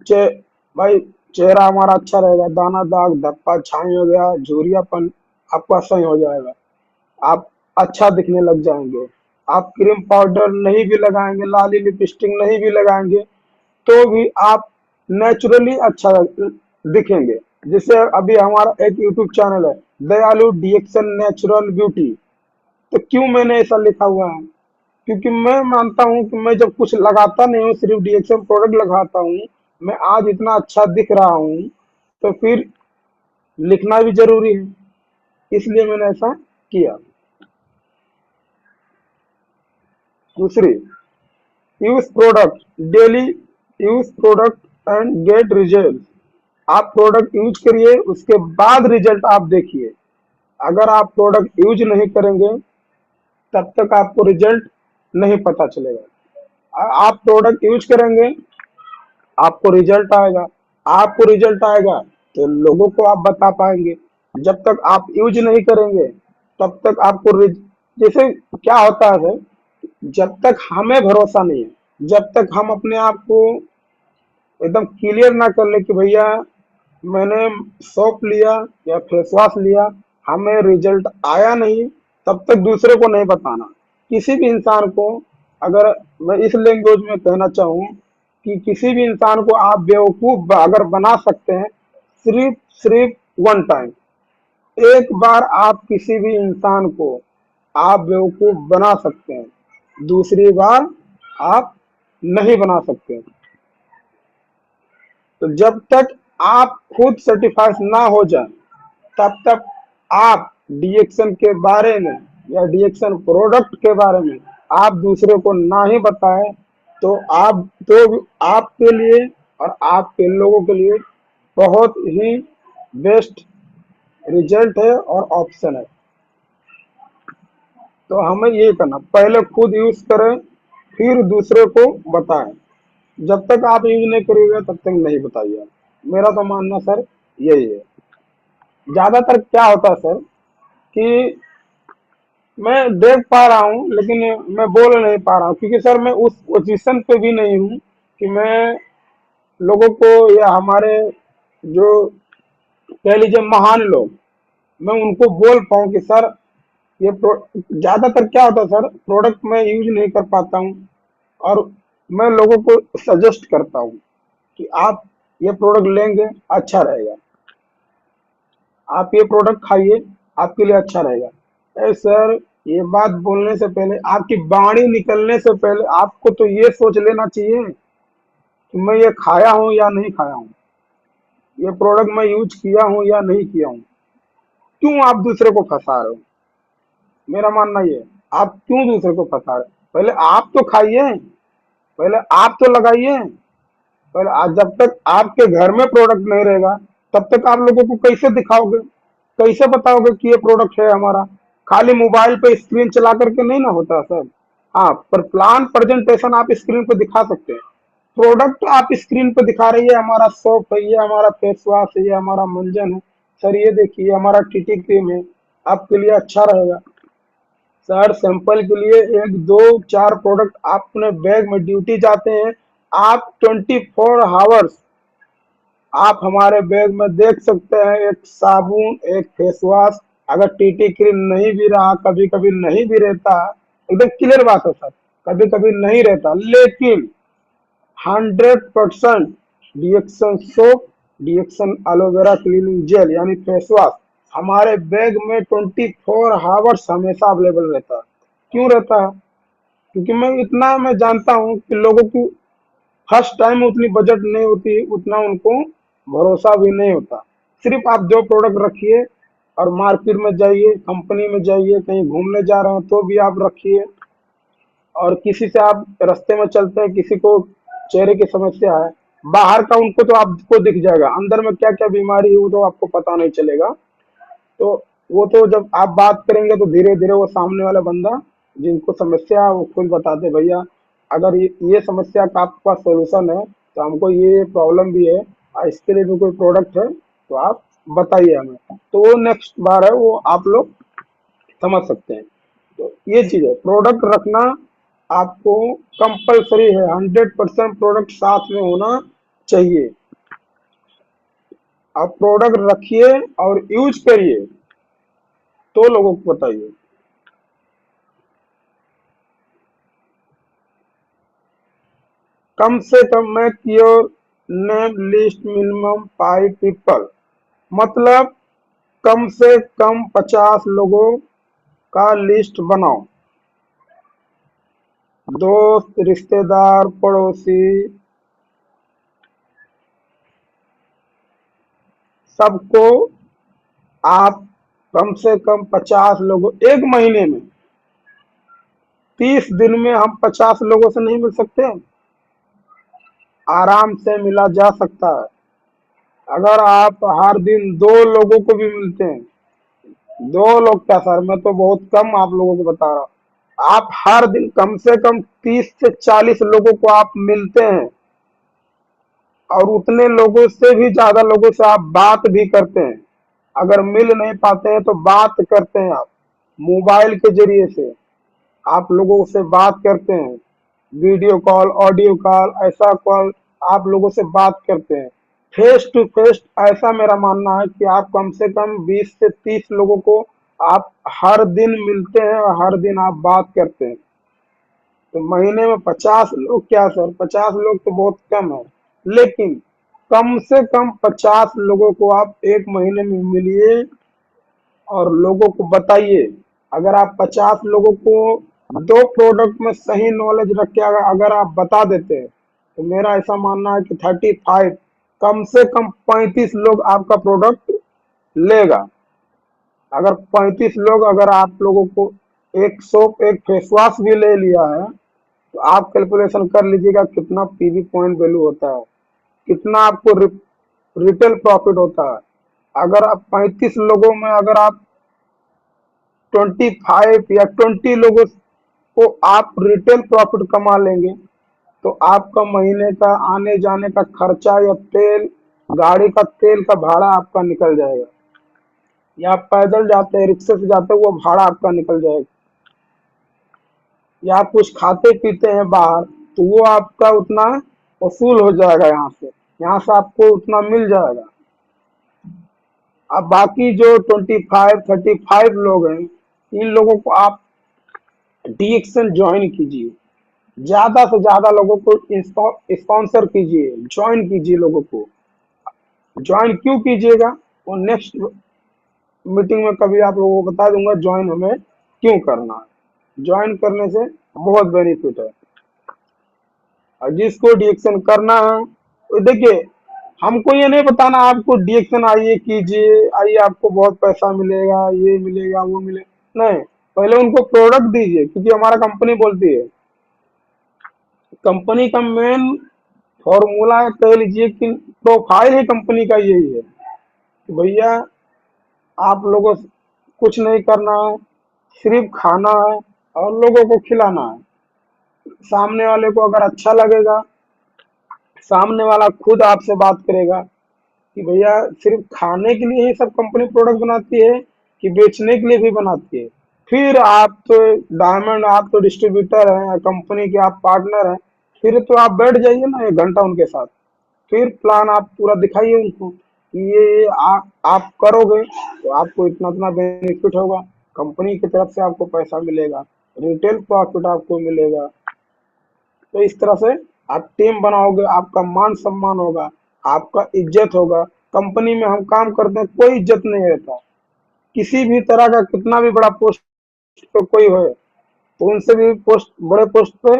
चे भाई, चेहरा हमारा अच्छा रहेगा, दाना दाग धब्बा छाई हो गया, झुर्रियापन आपका सही हो जाएगा, आप अच्छा दिखने लग जाएंगे। आप क्रीम पाउडर नहीं भी लगाएंगे, लाली लिपस्टिक नहीं भी लगाएंगे, तो भी आप नेचुरली अच्छा दिखेंगे। जैसे अभी हमारा एक यूट्यूब चैनल है, दयालु डीएक्शन नेचुरल ब्यूटी। तो क्यों मैंने ऐसा लिखा हुआ है? क्योंकि मैं मानता हूँ कि मैं जब कुछ लगाता नहीं हूँ, सिर्फ डीएक्शन प्रोडक्ट लगाता हूँ, मैं आज इतना अच्छा दिख रहा हूँ, तो फिर लिखना भी जरूरी है, इसलिए मैंने ऐसा किया। दूसरी, use product daily, use product and get result. आप प्रोडक्ट यूज करिए, उसके बाद रिजल्ट आप देखिए। अगर आप प्रोडक्ट यूज नहीं करेंगे, तब तक आपको रिजल्ट नहीं पता चलेगा। आप प्रोडक्ट यूज करेंगे, आपको रिजल्ट आएगा। आपको रिजल्ट आएगा तो लोगों को आप बता पाएंगे। जब तक आप यूज नहीं करेंगे, तब तक आपको जैसे क्या होता है सर, जब तक हमें भरोसा नहीं है, जब तक हम अपने आप को एकदम क्लियर ना कर ले कि भैया मैंने सोप लिया या फेस वॉश लिया, हमें रिजल्ट आया नहीं, तब तक दूसरे को नहीं बताना। किसी भी इंसान को, अगर मैं इस लैंग्वेज में कहना चाहूँ कि किसी भी इंसान को आप बेवकूफ अगर बना सकते हैं, सिर्फ सिर्फ वन टाइम, एक बार आप किसी भी इंसान को आप बेवकूफ बना सकते हैं, दूसरी बार आप नहीं बना सकते। तो जब तक आप खुद सर्टिफाइड ना हो जाए, तब तक आप डीएक्शन के बारे में या डीएक्शन प्रोडक्ट के बारे में आप दूसरे को ना ही बताएं, तो आप तो आपके लिए और आपके लोगों के लिए बहुत ही बेस्ट रिजल्ट है और ऑप्शन है। तो हमें ये करना, पहले खुद यूज करें, फिर दूसरे को बताएं। जब तक आप यूज नहीं करोगे तब तक नहीं बताइए। मेरा तो मानना सर यही है। ज्यादातर क्या होता है सर कि मैं देख पा रहा हूँ लेकिन मैं बोल नहीं पा रहा हूँ, क्योंकि सर मैं उस पोजीशन पे भी नहीं हूँ कि मैं लोगों को या हमारे जो कह लीजिए महान लोग, मैं उनको बोल पाऊँ कि सर ये ज्यादातर क्या होता है सर, प्रोडक्ट मैं यूज नहीं कर पाता हूँ, और मैं लोगों को सजेस्ट करता हूँ कि आप ये प्रोडक्ट लेंगे अच्छा रहेगा, आप ये प्रोडक्ट खाइए आपके लिए अच्छा रहेगा। अरे सर, ये बात बोलने से पहले, आपकी वाणी निकलने से पहले आपको तो ये सोच लेना चाहिए कि मैं ये खाया हूँ या नहीं खाया हूँ, ये प्रोडक्ट मैं यूज किया हूँ या नहीं किया हूँ। क्यों आप दूसरे को फंसा रहे हो? मेरा मानना ये है। आप क्यों दूसरे को फंसा रहे? पहले आप तो खाइए, पहले आप तो लगाइए। पहले जब तक आपके घर में प्रोडक्ट नहीं रहेगा, तब तक आप लोगों को कैसे दिखाओगे, कैसे बताओगे कि ये प्रोडक्ट है हमारा? खाली मोबाइल पे स्क्रीन चला करके नहीं ना होता सर। हाँ, पर प्लान प्रेजेंटेशन आप स्क्रीन पे दिखा सकते हैं। प्रोडक्ट आप स्क्रीन पे दिखा रही है, हमारा सोप है, ये हमारा फेस वॉश है, ये हमारा मंजन है, सर ये देखिए हमारा टीटी क्रीम है, आपके लिए अच्छा रहेगा। सर सैंपल के लिए एक दो चार प्रोडक्ट आप अपने बैग में ड्यूटी जाते हैं, आप 24 आवर्स आप हमारे बैग में देख सकते हैं एक साबुन, एक फेस वॉश। अगर टीटी क्रीम नहीं भी रहा, कभी कभी नहीं भी रहता, एकदम क्लियर बात है सर, कभी कभी नहीं रहता, लेकिन 100% डिएक्शन सोप, डिएक्शन एलोवेरा क्लीनिंग जेल यानी फेस वॉश हमारे बैग में 24 आवर्स हमेशा अवेलेबल रहता है। क्यों रहता है? क्योंकि मैं जानता हूँ कि लोगों की फर्स्ट टाइम में उतनी बजट नहीं होती, उतना उनको भरोसा भी नहीं होता। सिर्फ आप दो प्रोडक्ट रखिए और मार्केट में जाइए, कंपनी में जाइए, कहीं घूमने जा रहे हैं तो भी आप रखिए। और किसी से आप रास्ते में चलते हैं, किसी को चेहरे की समस्या है, बाहर का उनको तो आपको दिख जाएगा, अंदर में क्या क्या बीमारी है वो तो आपको पता नहीं चलेगा। तो वो तो जब आप बात करेंगे तो धीरे धीरे वो सामने वाला बंदा जिनको समस्या है वो खुद बताते, भैया अगर ये समस्या का आपके पास सोल्यूशन है तो हमको ये प्रॉब्लम भी है और इसके लिए भी कोई प्रोडक्ट है तो आप बताइए हमें। तो वो नेक्स्ट बार है वो आप लोग समझ सकते हैं। तो ये चीज है, प्रोडक्ट रखना आपको कंपलसरी है, 100% प्रोडक्ट साथ में होना चाहिए। आप प्रोडक्ट रखिए और यूज करिए तो लोगों को बताइए। कम से कम make your name list minimum 5 people, मतलब कम से कम 50 लोगों का लिस्ट बनाओ। दोस्त, रिश्तेदार, पड़ोसी, सबको आप कम से कम 50 लोगों, एक महीने में 30 दिन में हम 50 लोगों से नहीं मिल सकते? आराम से मिला जा सकता है। अगर आप हर दिन 2 लोगों को भी मिलते हैं, 2 लोग क्या सर, मैं तो बहुत कम आप लोगों को बता रहा हूँ, आप हर दिन कम से कम 30 से 40 लोगों को आप मिलते हैं और उतने लोगों से भी ज्यादा लोगों से आप बात भी करते हैं। अगर मिल नहीं पाते हैं तो बात करते हैं आप मोबाइल के जरिए से, आप लोगों से बात करते हैं, वीडियो कॉल, ऑडियो कॉल, ऐसा कॉल, आप लोगों से बात करते हैं फेस टू फेस। ऐसा मेरा मानना है कि आप कम से कम 20 से 30 लोगों को आप हर दिन मिलते हैं और हर दिन आप बात करते हैं। तो महीने में 50 लोग क्या सर, 50 लोग तो बहुत कम है, लेकिन कम से कम 50 लोगों को आप एक महीने में मिलिए और लोगों को बताइए। अगर आप 50 लोगों को दो प्रोडक्ट में सही नॉलेज रख के अगर आप बता देते हैं तो मेरा ऐसा मानना है कि 35, कम से कम 35 लोग आपका प्रोडक्ट लेगा। अगर 35 लोग, अगर आप लोगों को एक सोप, एक फेस वॉश भी ले लिया है तो आप कैलकुलेशन कर लीजिएगा कितना पीवी पॉइंट वैल्यू होता है, कितना आपको रिटेल प्रॉफिट होता है। अगर आप 35 लोगों में अगर आप 25 या 20 लोगों को आप रिटेल प्रॉफिट कमा लेंगे तो आपका महीने का आने जाने का खर्चा या तेल, गाड़ी का तेल का भाड़ा आपका निकल जाएगा, या आप पैदल जाते हैं, रिक्शे से जाते हैं, वो भाड़ा आपका निकल जाएगा, या आप कुछ खाते पीते हैं बाहर तो वो आपका उतना वसूल हो जाएगा, यहाँ से आपको उतना मिल जाएगा। अब बाकी जो 25, 35 लोग हैं, इन लोगों को आप डीएक्शन ज्वाइन कीजिए, ज्यादा से ज्यादा लोगों को स्पॉन्सर कीजिए, ज्वाइन कीजिए। लोगों को ज्वाइन क्यों कीजिएगा वो नेक्स्ट मीटिंग में कभी आप लोगों को बता दूंगा, ज्वाइन हमें क्यों करना है। ज्वाइन करने से बहुत बेनिफिट है और जिसको डीएक्शन करना है तो देखिए, हमको ये नहीं बताना आपको डीएक्शन आइए कीजिए, आइए आपको बहुत पैसा मिलेगा, ये मिलेगा वो मिलेगा, नहीं। पहले उनको प्रोडक्ट दीजिए, क्योंकि हमारा कंपनी बोलती है, कंपनी का मेन फॉर्मूला कह लीजिए कि प्रोफाइल ही कंपनी का यही है कि भैया आप लोगों से कुछ नहीं करना है, सिर्फ खाना है और लोगों को खिलाना है। सामने वाले को अगर अच्छा लगेगा, सामने वाला खुद आपसे बात करेगा कि भैया सिर्फ खाने के लिए ही सब कंपनी प्रोडक्ट बनाती है कि बेचने के लिए भी बनाती है। फिर आप तो डायमंड, आप तो डिस्ट्रीब्यूटर हैं, कंपनी के आप पार्टनर हैं, फिर तो आप बैठ जाइए ना 1 घंटा उनके साथ, फिर प्लान आप पूरा दिखाइए उनको कि ये आप करोगे तो आपको इतना इतना बेनिफिट होगा, कंपनी की तरफ से आपको पैसा मिलेगा, रिटेल प्रॉफिट आपको मिलेगा। तो इस तरह से आप टीम बनाओगे, आपका मान सम्मान होगा, आपका इज्जत होगा। कंपनी में हम काम करते हैं, कोई इज्जत नहीं रहता, किसी भी तरह का कितना भी बड़ा पोस्ट पे कोई हो, तो उनसे भी पोस्ट, बड़े पोस्ट पे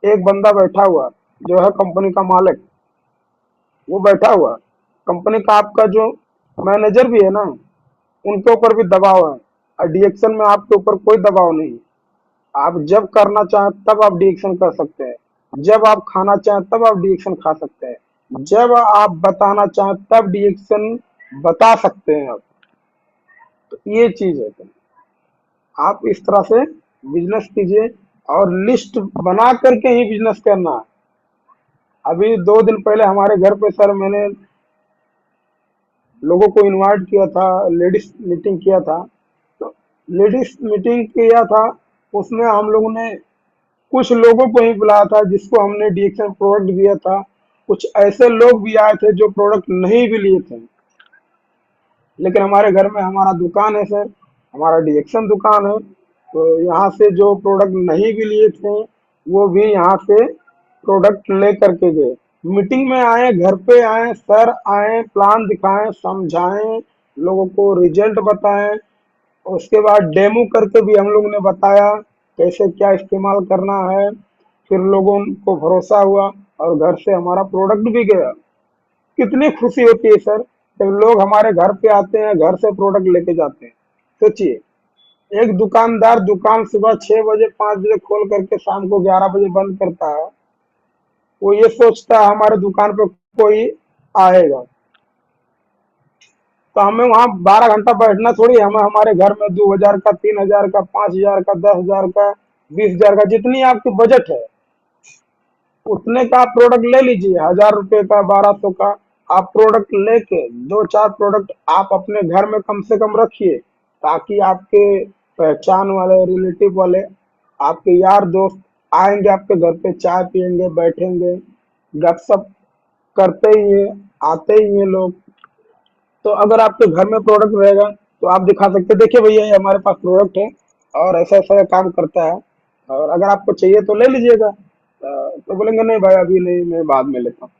एक बंदा बैठा हुआ जो है कंपनी का मालिक, वो बैठा हुआ कंपनी का, आपका जो मैनेजर भी है ना, उनके ऊपर भी दबाव है। और डीएक्शन में आपके ऊपर कोई दबाव नहीं, आप जब करना चाहें तब आप डीएक्शन कर सकते हैं, जब आप खाना चाहें तब आप डीएक्शन खा सकते हैं, जब आप बताना चाहें तब डीएक्शन बता सकते हैं आप। तो ये चीज है, तो आप इस तरह से बिजनेस कीजिए, और लिस्ट बना करके ही बिजनेस करना है। अभी 2 दिन पहले हमारे घर पे सर मैंने लोगों को इनवाइट किया था, लेडीज मीटिंग किया था। तो लेडीज मीटिंग किया था, उसमें हम लोगों ने कुछ लोगों को ही बुलाया था जिसको हमने डीएक्शन प्रोडक्ट दिया था। कुछ ऐसे लोग भी आए थे जो प्रोडक्ट नहीं भी लिए थे, लेकिन हमारे घर में हमारा दुकान है सर, हमारा डीएक्शन दुकान है, तो यहाँ से जो प्रोडक्ट नहीं भी लिए थे वो भी यहाँ से प्रोडक्ट ले करके गए। मीटिंग में आए, घर पे आए, सर आए, प्लान दिखाएं, समझाएं, लोगों को रिजल्ट बताएं, और उसके बाद डेमो करके भी हम लोगों ने बताया कैसे क्या इस्तेमाल करना है। फिर लोगों को भरोसा हुआ और घर से हमारा प्रोडक्ट भी गया। कितनी खुशी होती है सर जब लोग हमारे घर पे आते हैं, घर से प्रोडक्ट लेके जाते हैं। सोचिए, एक दुकानदार दुकान सुबह 6 बजे 5 बजे खोल करके शाम को 11 बजे बंद करता है, वो ये सोचता है हमारे दुकान पे कोई आएगा, तो हमें वहां 12 घंटा बैठना थोड़ी है। हमें हमारे घर में 2,000 का, 3,000 का, 5,000 का, 10,000 का, 20,000 का, जितनी आपकी बजट है उतने का आप प्रोडक्ट ले लीजिए। 1,000 रुपए का, 1,200 का आप प्रोडक्ट लेके 2-4 प्रोडक्ट आप अपने घर में कम से कम रखिए, ताकि आपके पहचान वाले, रिलेटिव वाले, आपके यार दोस्त आएंगे आपके घर पे, चाय पियेंगे, बैठेंगे, गपशप करते ही है, आते ही हैं लोग। तो अगर आपके घर में प्रोडक्ट रहेगा तो आप दिखा सकते हैं, देखिए भैया ये हमारे पास प्रोडक्ट है और ऐसा ऐसा ये काम करता है, और अगर आपको चाहिए तो ले लीजिएगा। तो बोलेंगे नहीं भाई अभी नहीं, मैं बाद में लेता हूँ।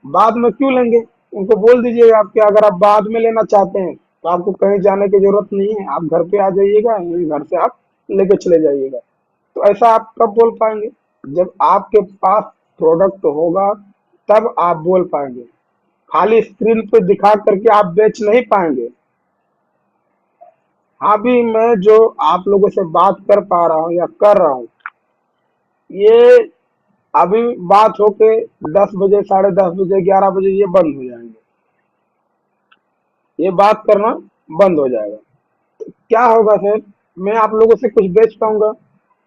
बाद में क्यों लेंगे, उनको बोल दीजिएगा आपके, अगर आप बाद में लेना चाहते हैं तो आपको कहीं जाने की जरूरत नहीं है, आप घर पे आ जाइएगा, यहीं घर से आप लेके चले जाइएगा। तो ऐसा आप कब बोल पाएंगे, जब आपके पास प्रोडक्ट होगा तब आप बोल पाएंगे। खाली स्क्रीन पे दिखा करके आप बेच नहीं पाएंगे। अभी मैं जो आप लोगों से बात कर पा रहा हूँ या कर रहा हूँ, ये अभी बात होके 10 बजे, 10:30 बजे, 11 बजे ये बंद हो जाएंगे, ये बात करना बंद हो जाएगा। क्या होगा सर, मैं आप लोगों से कुछ बेच पाऊंगा?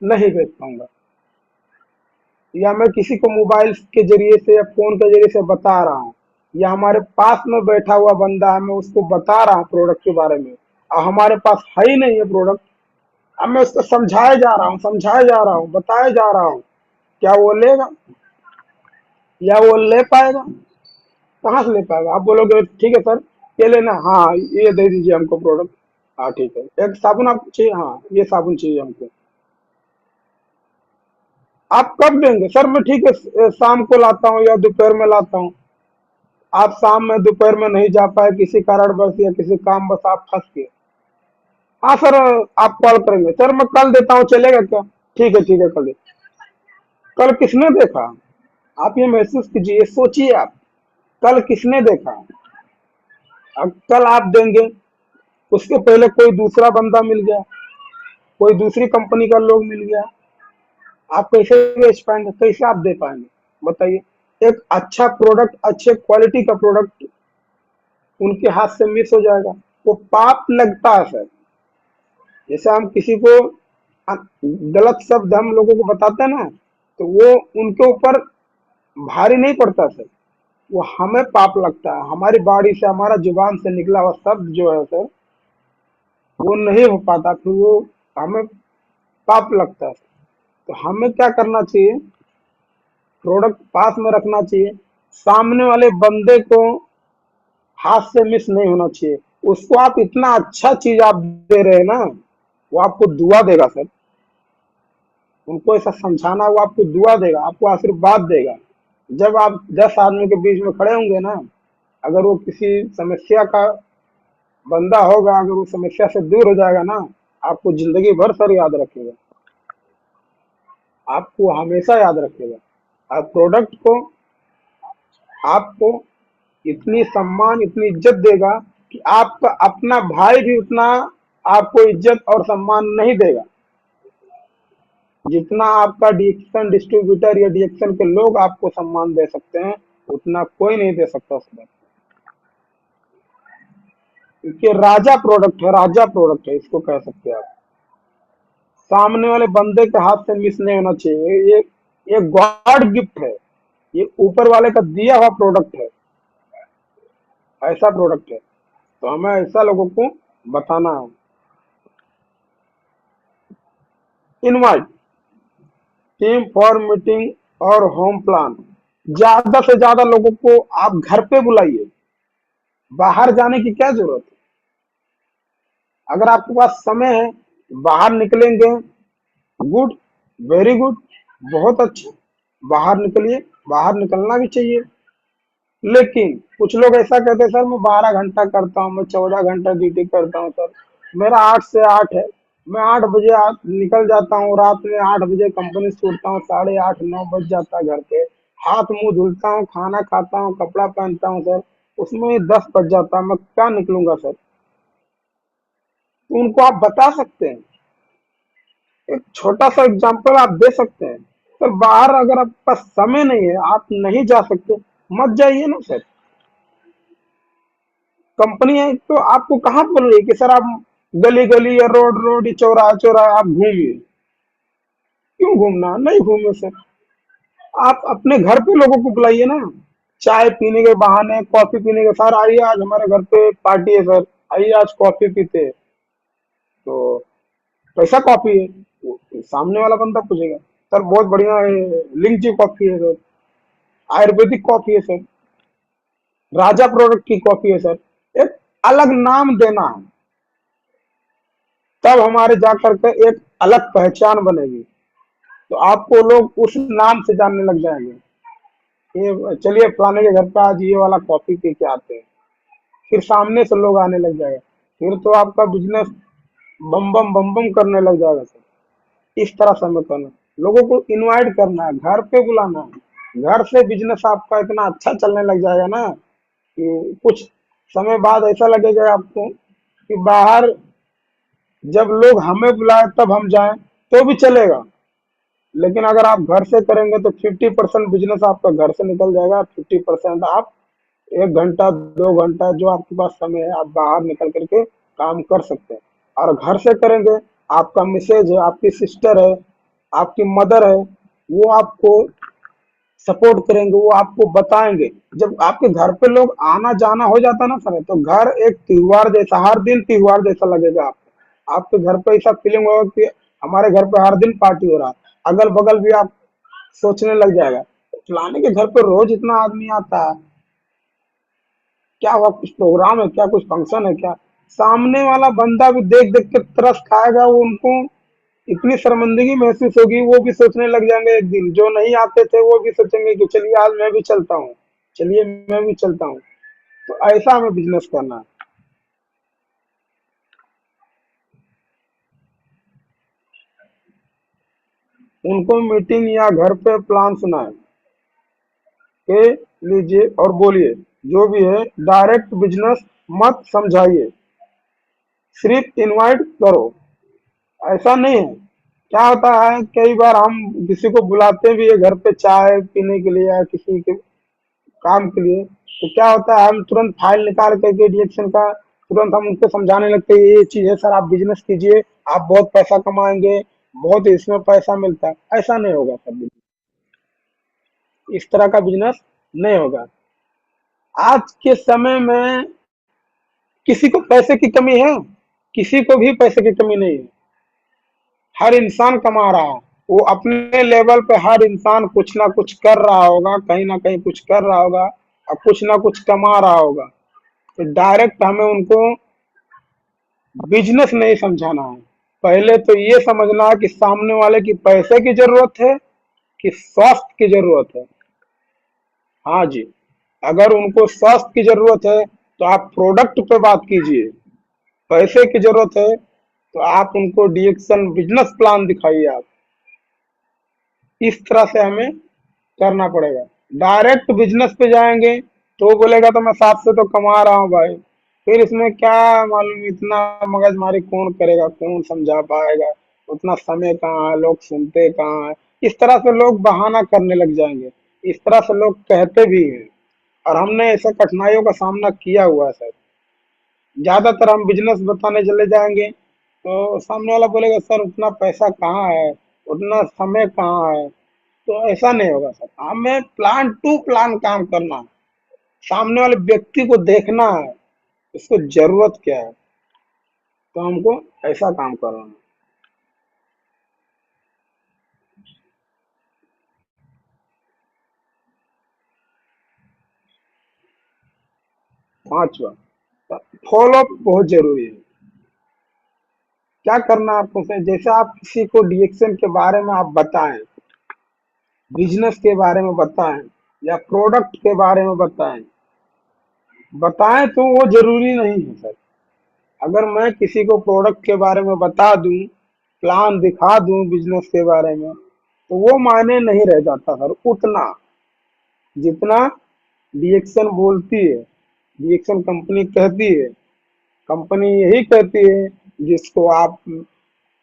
नहीं बेच पाऊंगा। या मैं किसी को मोबाइल के जरिए से या फोन के जरिए से बता रहा हूँ, या हमारे पास में बैठा हुआ बंदा है, मैं उसको बता रहा हूँ प्रोडक्ट के बारे में, और हमारे पास है ही नहीं है प्रोडक्ट, अब मैं उसको समझाए जा रहा हूँ, समझाए जा रहा हूँ, बताए जा रहा हूँ, क्या वो लेगा या वो ले पाएगा? कहाँ से ले पाएगा? आप बोलोगे ठीक है सर ये लेना, हाँ ये दे दीजिए हमको प्रोडक्ट, हाँ ठीक है, एक साबुन आपको चाहिए, हाँ ये साबुन चाहिए हमको, आप कब देंगे? सर मैं ठीक है शाम को लाता हूँ या दोपहर में लाता हूँ। आप शाम में दोपहर में नहीं जा पाए किसी कारणवश या किसी काम बस आप फंस गए, हाँ सर आप कॉल करेंगे, सर मैं कल देता हूँ चलेगा क्या? ठीक है ठीक है, कल कल किसने देखा? आप ये महसूस कीजिए, सोचिए आप, कल किसने देखा? अब कल आप देंगे, उसके पहले कोई दूसरा बंदा मिल गया, कोई दूसरी कंपनी का लोग मिल गया, आप कैसे बेच पाएंगे, कैसे आप दे पाएंगे, बताइए। एक अच्छा प्रोडक्ट, अच्छे क्वालिटी का प्रोडक्ट उनके हाथ से मिस हो जाएगा, वो पाप लगता है सर। जैसे हम किसी को गलत शब्द हम लोगों को बताते हैं ना, तो वो उनके ऊपर भारी नहीं पड़ता सर, वो हमें पाप लगता है। हमारी बाड़ी से, हमारा जुबान से निकला हुआ शब्द जो है सर, वो नहीं हो पाता, फिर वो हमें पाप लगता है। तो हमें क्या करना चाहिए, प्रोडक्ट पास में रखना चाहिए, सामने वाले बंदे को हाथ से मिस नहीं होना चाहिए। उसको आप इतना अच्छा चीज आप दे रहे हैं ना, वो आपको दुआ देगा सर। उनको ऐसा समझाना, वो आपको दुआ देगा, आपको आशीर्वाद देगा। जब आप 10 आदमी के बीच में खड़े होंगे ना, अगर वो किसी समस्या का बंदा होगा, अगर वो समस्या से दूर हो जाएगा ना, आपको जिंदगी भर सर याद रखेगा, आपको हमेशा याद रखेगा। आप प्रोडक्ट को आपको इतनी सम्मान, इतनी इज्जत देगा कि आपका अपना भाई भी उतना आपको इज्जत और सम्मान नहीं देगा, जितना आपका डीएक्शन डिस्ट्रीब्यूटर या डीएक्शन के लोग आपको सम्मान दे सकते हैं, उतना कोई नहीं दे सकता उसमें। क्योंकि राजा प्रोडक्ट है, राजा प्रोडक्ट है, इसको कह सकते हैं आप। सामने वाले बंदे के हाथ से मिस नहीं होना चाहिए। ये गॉड गिफ्ट है, ये ऊपर वाले का दिया हुआ प्रोडक्ट है, ऐसा प्रोडक्ट है। तो हमें ऐसा लोगों को बताना है। इनवाइट टीम फॉर मीटिंग और होम प्लान, ज्यादा से ज्यादा लोगों को आप घर पे बुलाइए, बाहर जाने की क्या जरूरत है। अगर आपके पास समय है, बाहर निकलेंगे, गुड, वेरी गुड, बहुत अच्छा, बाहर निकलिए, बाहर निकलना भी चाहिए। लेकिन कुछ लोग ऐसा कहते हैं, सर मैं 12 घंटा करता हूँ, मैं 14 घंटा ड्यूटी करता हूँ सर, मेरा 8 से 8 है, मैं 8 बजे निकल जाता हूँ, रात में 8 बजे कंपनी से छूटता हूँ, 8:30 9 बज जाता है घर पे, हाथ मुंह धुलता हूँ, खाना खाता हूँ, कपड़ा पहनता हूँ सर, उसमें 10 बज जाता है, मैं क्या निकलूंगा सर। तो उनको आप बता सकते हैं, एक छोटा सा एग्जाम्पल आप दे सकते हैं। सर बाहर अगर आपके पास समय नहीं है, आप नहीं जा सकते, मत जाइए ना सर। कंपनी है तो आपको कहाँ बोल रही है कि सर आप गली गली या रोड रोड, चौराहा चौराहा आप घूमिए। क्यों घूमना, नहीं घूमे सर। आप अपने घर पे लोगों को बुलाइए ना, चाय पीने के बहाने, कॉफी पीने के, सर आइए आज हमारे घर पे पार्टी है सर, आइए आज कॉफी पीते हैं। तो कैसा कॉफी है, सामने वाला बंदा पूछेगा, सर बहुत बढ़िया है, लिंची कॉफी है सर, आयुर्वेदिक कॉफी है सर, राजा प्रोडक्ट की कॉफी है सर। एक अलग नाम देना है, तब हमारे जा करके एक अलग पहचान बनेगी, तो आपको लोग उस नाम से जानने लग जाएंगे। ये चलिए फलाने के घर पे आज ये वाला कॉफी पी के आते हैं, फिर सामने से लोग आने लग जाएगा, फिर तो आपका बिजनेस बम बम करने लग जाएगा सर। इस तरह से हमें करना, लोगों को इनवाइट करना है, घर पे बुलाना है, घर से बिजनेस आपका इतना अच्छा चलने लग जाएगा ना कि कुछ समय बाद ऐसा लगेगा आपको कि बाहर जब लोग हमें बुलाए तब हम जाएं तो भी चलेगा। लेकिन अगर आप घर से करेंगे तो 50% बिजनेस आपका घर से निकल जाएगा, 50% आप 1 घंटा 2 घंटा जो आपके पास समय है आप बाहर निकल करके काम कर सकते हैं। और घर से करेंगे, आपका मिसेज है, आपकी सिस्टर है, आपकी मदर है, वो आपको सपोर्ट करेंगे, वो आपको बताएंगे। जब आपके घर पे लोग आना जाना हो जाता ना सर, तो घर एक त्योहार जैसा, हर दिन त्योहार जैसा लगेगा आपको। आपके घर पे ऐसा फीलिंग होगा कि हमारे घर पे हर दिन पार्टी हो रहा है। अगल बगल भी आप सोचने लग जाएगा, फलाने के घर पे रोज इतना आदमी आता है, क्या हुआ, कुछ प्रोग्राम है क्या, कुछ फंक्शन है क्या। सामने वाला बंदा भी देख देख के तरस खाएगा, वो उनको इतनी शर्मिंदगी महसूस होगी, वो भी सोचने लग जाएंगे, एक दिन जो नहीं आते थे वो भी सोचेंगे कि चलिए आज मैं भी चलता हूँ, चलिए मैं भी चलता हूँ। तो ऐसा हमें बिजनेस करना है। उनको मीटिंग या घर पे प्लान सुनाए के लीजिए और बोलिए, जो भी है डायरेक्ट बिजनेस मत समझाइए, सिर्फ इनवाइट करो। ऐसा नहीं है। क्या होता है, कई बार हम किसी को बुलाते भी है घर पे चाय पीने के लिए या किसी के काम के लिए, तो क्या होता है, हम तुरंत फाइल निकाल करके डिएक्शन का तुरंत हम उनको समझाने लगते हैं, ये चीज है सर, आप बिजनेस कीजिए, आप बहुत पैसा कमाएंगे, बहुत इसमें पैसा मिलता है। ऐसा नहीं होगा सर, इस तरह का बिजनेस नहीं होगा। आज के समय में किसी को पैसे की कमी है? किसी को भी पैसे की कमी नहीं है। हर इंसान कमा रहा है। वो अपने लेवल पे हर इंसान कुछ ना कुछ कर रहा होगा, कहीं ना कहीं कुछ कर रहा होगा और कुछ ना कुछ कमा रहा होगा। तो डायरेक्ट हमें उनको बिजनेस नहीं समझाना है। पहले तो ये समझना है कि सामने वाले की पैसे की जरूरत है कि स्वास्थ्य की जरूरत है। हाँ जी, अगर उनको स्वास्थ्य की जरूरत है तो आप प्रोडक्ट पे बात कीजिए। पैसे की जरूरत है तो आप उनको डिएक्शन बिजनेस प्लान दिखाइए। आप इस तरह से हमें करना पड़ेगा। डायरेक्ट बिजनेस पे जाएंगे तो वो बोलेगा तो मैं 700 तो कमा रहा हूँ भाई, फिर इसमें क्या मालूम, इतना मगजमारी कौन करेगा, कौन समझा पाएगा, उतना समय कहाँ है, लोग सुनते कहाँ है। इस तरह से लोग बहाना करने लग जाएंगे। इस तरह से लोग कहते भी हैं, और हमने ऐसे कठिनाइयों का सामना किया हुआ है सर। ज्यादातर हम बिजनेस बताने चले जाएंगे तो सामने वाला बोलेगा सर उतना पैसा कहाँ है, उतना समय कहाँ है। तो ऐसा नहीं होगा सर, हमें प्लान टू प्लान काम करना है। सामने वाले व्यक्ति को देखना है, उसको जरूरत क्या है, तो हमको ऐसा काम करना है। पांचवा, फॉलो अप बहुत जरूरी है। क्या करना है आपको सर, जैसे आप किसी को डिएक्शन के बारे में आप बताएं, बिजनेस के बारे में बताएं या प्रोडक्ट के बारे में बताएं, बताएं तो वो जरूरी नहीं है सर। अगर मैं किसी को प्रोडक्ट के बारे में बता दूं, प्लान दिखा दूं बिजनेस के बारे में, तो वो मायने नहीं रह जाता सर उतना, जितना डिएक्शन बोलती है, डिएक्शन कंपनी कहती है। कंपनी यही कहती है, जिसको आप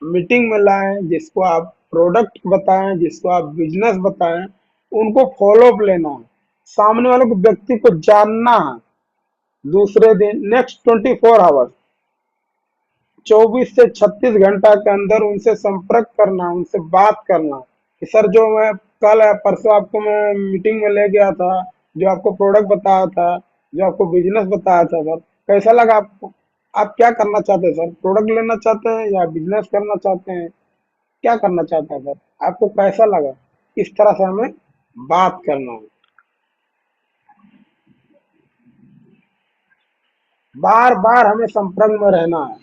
मीटिंग में लाएं, जिसको आप प्रोडक्ट बताएं, जिसको आप बिजनेस बताएं, उनको फॉलो अप लेना है। सामने वाले को व्यक्ति को जानना है। दूसरे दिन नेक्स्ट 24 आवर्स, 24 से 36 घंटा के अंदर उनसे संपर्क करना, उनसे बात करना कि सर जो मैं कल या परसों आपको मैं मीटिंग में ले गया था, जो आपको प्रोडक्ट बताया था, जो आपको बिजनेस बताया था सर, कैसा लगा आपको? आप क्या करना चाहते हैं सर, प्रोडक्ट लेना चाहते हैं या बिजनेस करना चाहते हैं, क्या करना चाहते हैं सर, आपको कैसा लगा? इस तरह से हमें बात करना है। बार बार हमें संपर्क में रहना है,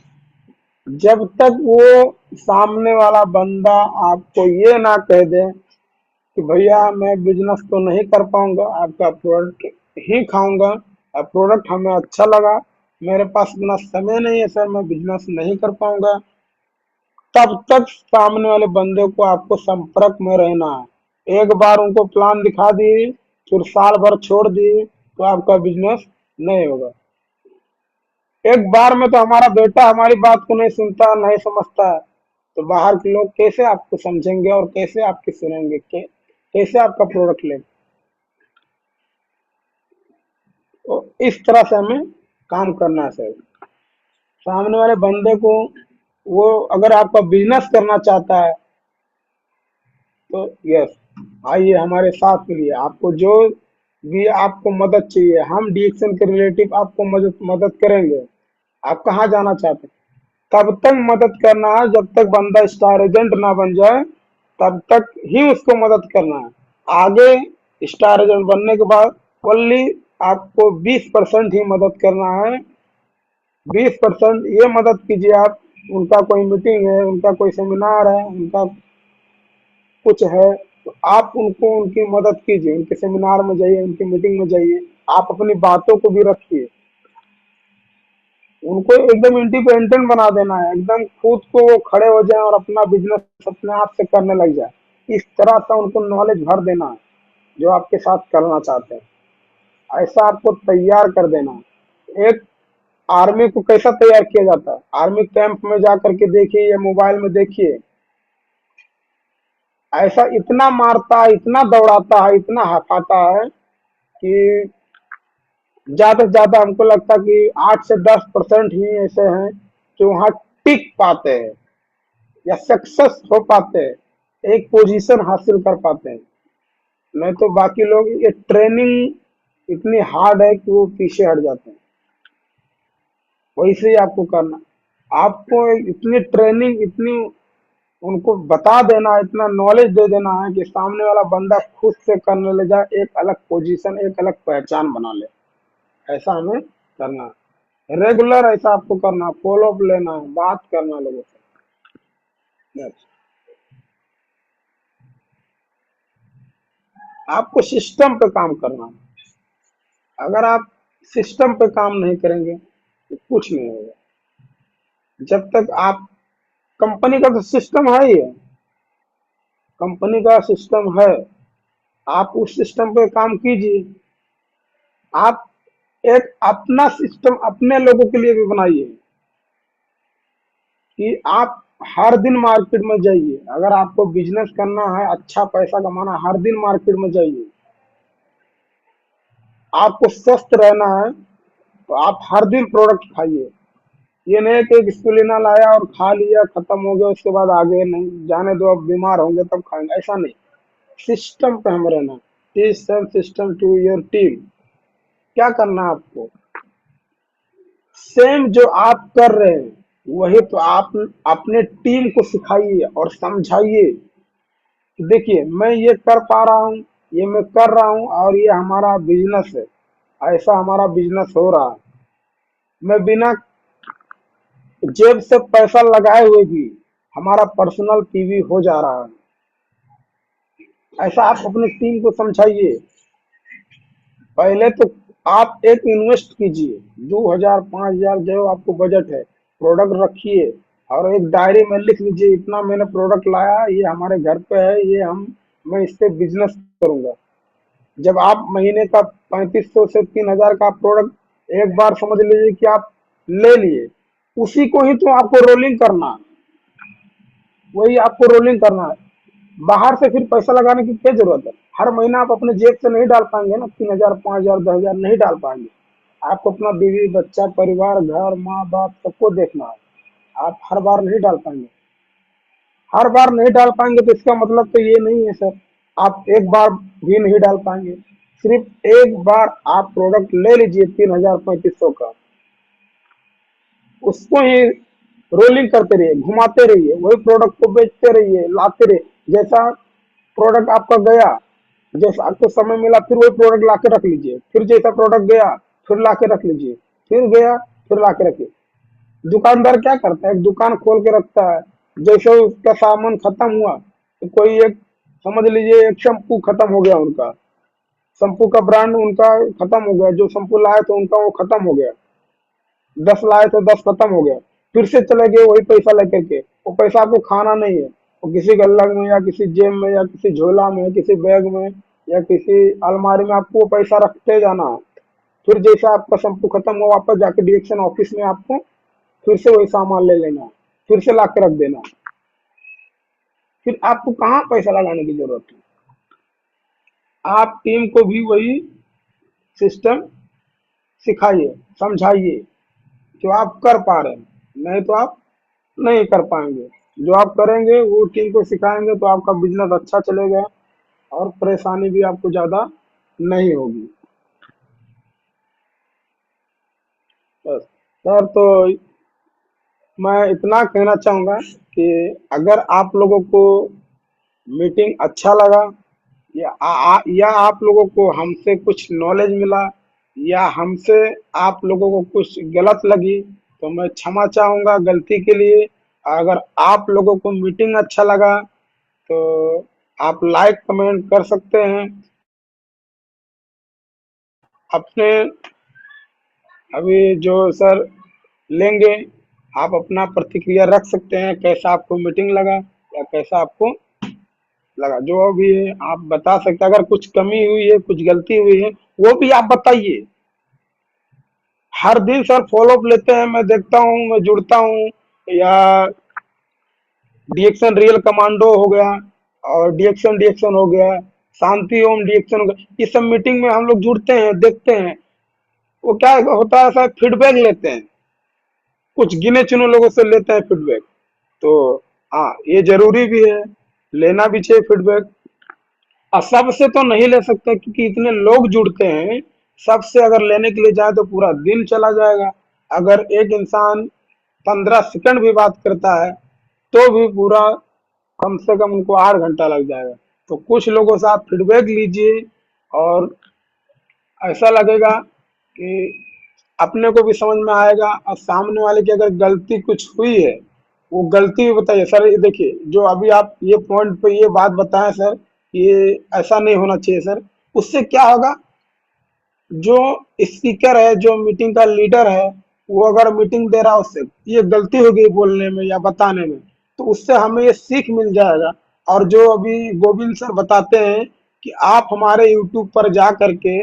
जब तक वो सामने वाला बंदा आपको ये ना कह दे कि भैया मैं बिजनेस तो नहीं कर पाऊंगा, आपका प्रोडक्ट ही खाऊंगा, और प्रोडक्ट हमें अच्छा लगा, मेरे पास इतना समय नहीं है सर, मैं बिजनेस नहीं कर पाऊंगा, तब तक सामने वाले बंदे को आपको संपर्क में रहना है। एक बार उनको प्लान दिखा दिए, फिर साल भर छोड़ दिए, तो आपका बिजनेस नहीं होगा। एक बार में तो हमारा बेटा हमारी बात को नहीं सुनता, नहीं समझता है, तो बाहर के लोग कैसे आपको समझेंगे और कैसे आपकी सुनेंगे, कैसे आपका प्रोडक्ट लेंगे? तो इस तरह से हमें काम करना है सर। सामने वाले बंदे को, वो अगर आपका बिजनेस करना चाहता है तो यस, आइए हमारे साथ मिलिए। आपको जो भी आपको मदद चाहिए, हम डीएक्शन के रिलेटिव आपको मदद मदद करेंगे। आप कहाँ जाना चाहते हैं, तब तक मदद करना है जब तक बंदा स्टार एजेंट ना बन जाए, तब तक ही उसको मदद करना है। आगे स्टार एजेंट बनने के बाद ओनली आपको 20% ही मदद करना है। 20% ये मदद कीजिए आप, उनका कोई मीटिंग है, उनका कोई सेमिनार है, उनका कुछ है, तो आप उनको उनकी मदद कीजिए, उनके सेमिनार में जाइए, उनकी मीटिंग में जाइए, आप अपनी बातों को भी रखिए। उनको एकदम इंडिपेंडेंट बना देना है, एकदम खुद को वो खड़े हो जाए और अपना बिजनेस अपने आप से करने लग जाए। इस तरह से उनको नॉलेज भर देना है, जो आपके साथ करना चाहते हैं, ऐसा आपको तैयार कर देना है। एक आर्मी को कैसा तैयार किया जाता है, आर्मी कैंप में जा करके देखिए या मोबाइल में देखिए, ऐसा इतना मारता है, इतना दौड़ाता है, इतना हकाता है कि ज्यादा से ज्यादा हमको लगता है कि 8 से 10% ही ऐसे हैं जो वहां टिक पाते हैं या सक्सेस हो पाते हैं, एक पोजीशन हासिल कर पाते हैं। नहीं तो बाकी लोग, ये ट्रेनिंग इतनी हार्ड है कि वो पीछे हट जाते हैं। वैसे ही आपको करना, आपको इतनी ट्रेनिंग, इतनी उनको बता देना, इतना नॉलेज दे देना है कि सामने वाला बंदा खुद से करने ले जाए, एक अलग पोजीशन, एक अलग पहचान बना ले। ऐसा हमें करना है, रेगुलर ऐसा आपको करना, फॉलो अप लेना है, बात करना लोगों से। बस। आपको सिस्टम पे काम करना है। अगर आप सिस्टम पे काम नहीं करेंगे तो कुछ नहीं होगा। जब तक आप, कंपनी का तो सिस्टम है ही है, कंपनी का सिस्टम है, आप उस सिस्टम पे काम कीजिए। आप एक अपना सिस्टम अपने लोगों के लिए भी बनाइए कि आप हर दिन मार्केट में जाइए। अगर आपको बिजनेस करना है, अच्छा पैसा कमाना है, हर दिन मार्केट में जाइए। आपको स्वस्थ रहना है तो आप हर दिन प्रोडक्ट खाइए। ये नहीं कि एक स्पिरुलिना लाया और खा लिया, खत्म हो गया, उसके बाद आगे नहीं जाने दो, अब बीमार होंगे तब खाएंगे, ऐसा नहीं। सिस्टम पे हम रहना। Teach some system to your team. क्या करना है आपको, सेम जो आप कर रहे हैं वही तो आप अपने टीम को सिखाइए और समझाइए कि देखिए मैं ये कर पा रहा हूँ, ये मैं कर रहा हूँ और ये हमारा बिजनेस है, ऐसा हमारा बिजनेस हो रहा है। मैं बिना जेब से पैसा लगाए हुए भी हमारा पर्सनल पीवी हो जा रहा है। ऐसा आप अपनी टीम को समझाइए। पहले तो आप एक इन्वेस्ट कीजिए, 2,000 5,000 जो आपको बजट है, प्रोडक्ट रखिए और एक डायरी में लिख लीजिए, इतना मैंने प्रोडक्ट लाया, ये हमारे घर पे है, ये हम मैं इससे बिजनेस करूंगा। जब आप महीने का 3500 से 3,000 का प्रोडक्ट एक बार समझ लीजिए कि आप ले लिए, उसी को ही तो आपको रोलिंग करना है, वही आपको रोलिंग करना है। बाहर से फिर पैसा लगाने की क्या जरूरत है। हर महीना आप अपने जेब से नहीं डाल पाएंगे ना, 3,000 5,000 10,000 नहीं डाल पाएंगे। आपको अपना बीवी बच्चा परिवार घर माँ बाप सबको देखना है, आप हर बार नहीं डाल पाएंगे। हर बार नहीं डाल पाएंगे तो इसका मतलब तो ये नहीं है सर आप एक बार भी नहीं डाल पाएंगे। सिर्फ एक बार आप प्रोडक्ट ले लीजिए 3,000 3500 का, उसको ही रोलिंग करते रहिए, घुमाते रहिए, वही प्रोडक्ट को बेचते रहिए, लाते रहिए। जैसा प्रोडक्ट आपका गया, जैसा आपको समय मिला फिर वही प्रोडक्ट ला के रख लीजिए, फिर जैसा प्रोडक्ट गया फिर ला के रख लीजिए, फिर गया फिर ला के रखिए। दुकानदार क्या करता है, एक दुकान खोल के रखता है, जैसे उसका सामान खत्म हुआ तो कोई एक, समझ लीजिए एक शैम्पू खत्म हो गया उनका, शैम्पू का ब्रांड उनका खत्म हो गया, जो शैम्पू लाए तो उनका वो खत्म हो गया, 10 लाए तो 10 खत्म हो गया, फिर से चले गए वही पैसा लेकर के। वो पैसा आपको खाना नहीं है, वो किसी गल्लक में या किसी जेब में या किसी झोला में किसी बैग में या किसी अलमारी में आपको वो पैसा रखते जाना है। फिर जैसा आपका शैम्पू खत्म हो वापस जाके डिएक्शन ऑफिस में आपको फिर से वही सामान ले लेना है, फिर से ला के रख देना। फिर आपको कहाँ पैसा लगाने की जरूरत है। आप टीम को भी वही सिस्टम सिखाइए, समझाइए, जो आप कर पा रहे हैं, नहीं तो आप नहीं कर पाएंगे। जो आप करेंगे वो टीम को सिखाएंगे तो आपका बिजनेस अच्छा चलेगा और परेशानी भी आपको ज्यादा नहीं होगी। बस सर, तो मैं इतना कहना चाहूंगा कि अगर आप लोगों को मीटिंग अच्छा लगा या आप लोगों को हमसे कुछ नॉलेज मिला या हमसे आप लोगों को कुछ गलत लगी तो मैं क्षमा चाहूंगा गलती के लिए। अगर आप लोगों को मीटिंग अच्छा लगा तो आप लाइक कमेंट कर सकते हैं। अपने अभी जो सर लेंगे, आप अपना प्रतिक्रिया रख सकते हैं, कैसा आपको मीटिंग लगा या कैसा आपको लगा, जो भी है आप बता सकते हैं। अगर कुछ कमी हुई है, कुछ गलती हुई है, वो भी आप बताइए। हर दिन सर फॉलोअप लेते हैं, मैं देखता हूँ, मैं जुड़ता हूँ। या डीएक्शन रियल कमांडो हो गया, और डीएक्शन डीएक्शन हो गया, शांति ओम डीएक्शन हो गया, ये सब मीटिंग में हम लोग जुड़ते हैं, देखते हैं। वो क्या होता है सर, फीडबैक लेते हैं, कुछ गिने चुने लोगों से लेते हैं फीडबैक। तो हाँ, ये जरूरी भी है, लेना भी चाहिए फीडबैक। और सबसे तो नहीं ले सकते क्योंकि इतने लोग जुड़ते हैं। सबसे अगर लेने के लिए जाए तो पूरा दिन चला जाएगा। अगर एक इंसान 15 सेकंड भी बात करता है तो भी पूरा कम से कम उनको 8 घंटा लग जाएगा। तो कुछ लोगों से आप फीडबैक लीजिए, और ऐसा लगेगा कि अपने को भी समझ में आएगा, और सामने वाले की अगर गलती कुछ हुई है, वो गलती भी बताइए सर। ये देखिए, जो अभी आप ये पॉइंट पे ये बात बताएं सर, ये ऐसा नहीं होना चाहिए सर। उससे क्या होगा, जो स्पीकर है, जो मीटिंग का लीडर है, वो अगर मीटिंग दे रहा है, उससे ये गलती हो गई बोलने में या बताने में, तो उससे हमें ये सीख मिल जाएगा। और जो अभी गोविंद सर बताते हैं कि आप हमारे यूट्यूब पर जा करके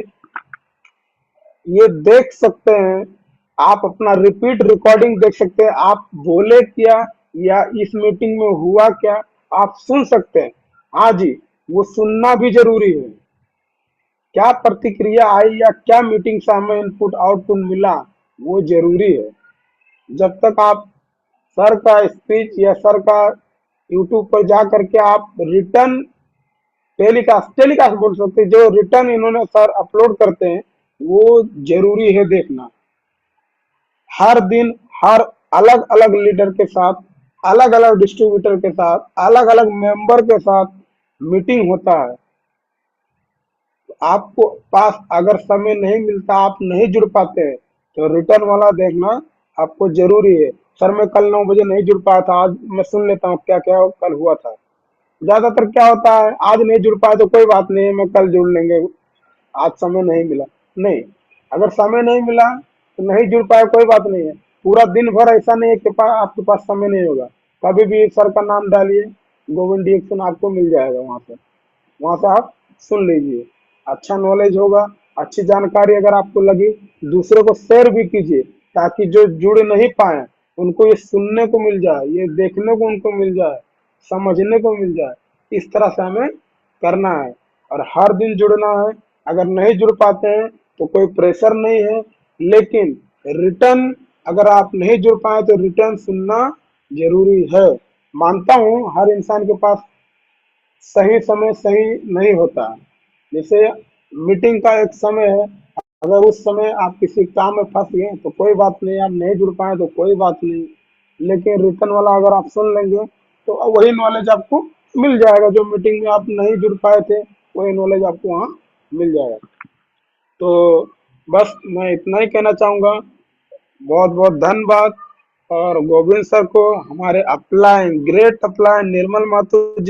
ये देख सकते हैं, आप अपना रिपीट रिकॉर्डिंग देख सकते हैं, आप बोले क्या या इस मीटिंग में हुआ क्या, आप सुन सकते हैं। हाँ जी, वो सुनना भी जरूरी है। क्या प्रतिक्रिया आई या क्या मीटिंग से हमें इनपुट आउटपुट मिला, वो जरूरी है। जब तक आप सर का स्पीच या सर का यूट्यूब पर जा करके आप रिटर्न टेलीकास्ट टेलीकास्ट बोल सकते हैं, जो रिटर्न इन्होंने सर अपलोड करते हैं, वो जरूरी है देखना। हर दिन हर अलग अलग लीडर के साथ, अलग अलग डिस्ट्रीब्यूटर के साथ, अलग अलग मेंबर के साथ मीटिंग होता है। आपको पास अगर समय नहीं मिलता, आप नहीं जुड़ पाते हैं, तो रिटर्न वाला देखना आपको जरूरी है। सर मैं कल 9 बजे नहीं जुड़ पाया था, आज मैं सुन लेता हूँ क्या क्या कल हुआ था। ज्यादातर क्या होता है, आज नहीं जुड़ पाया तो कोई बात नहीं है, मैं कल जुड़ लेंगे, आज समय नहीं मिला। नहीं, अगर समय नहीं मिला तो नहीं जुड़ पाए, कोई बात नहीं है। पूरा दिन भर ऐसा नहीं है कि आपके पास समय नहीं होगा। कभी भी सर का नाम डालिए, गोविंद डिएक्शन आपको मिल जाएगा। वहां से आप सुन लीजिए, अच्छा नॉलेज होगा। अच्छी जानकारी अगर आपको लगी, दूसरे को शेयर भी कीजिए, ताकि जो जुड़ नहीं पाए उनको ये सुनने को मिल जाए, ये देखने को उनको मिल जाए, समझने को मिल जाए। इस तरह से हमें करना है, और हर दिन जुड़ना है। अगर नहीं जुड़ पाते हैं तो कोई प्रेशर नहीं है, लेकिन रिटर्न अगर आप नहीं जुड़ पाए तो रिटर्न सुनना जरूरी है। मानता हूं हर इंसान के पास सही समय सही नहीं होता। जैसे मीटिंग का एक समय है, अगर उस समय आप किसी काम में फंस गए तो कोई बात नहीं, आप नहीं जुड़ पाए तो कोई बात नहीं। लेकिन रिटर्न वाला अगर आप सुन लेंगे तो वही नॉलेज आपको मिल जाएगा, जो मीटिंग में आप नहीं जुड़ पाए थे, वही नॉलेज आपको वहाँ मिल जाएगा। तो बस मैं इतना ही कहना चाहूंगा। बहुत बहुत धन्यवाद। और गोविंद सर को, हमारे अपलाइन ग्रेट अपलाइन निर्मल माथुर जी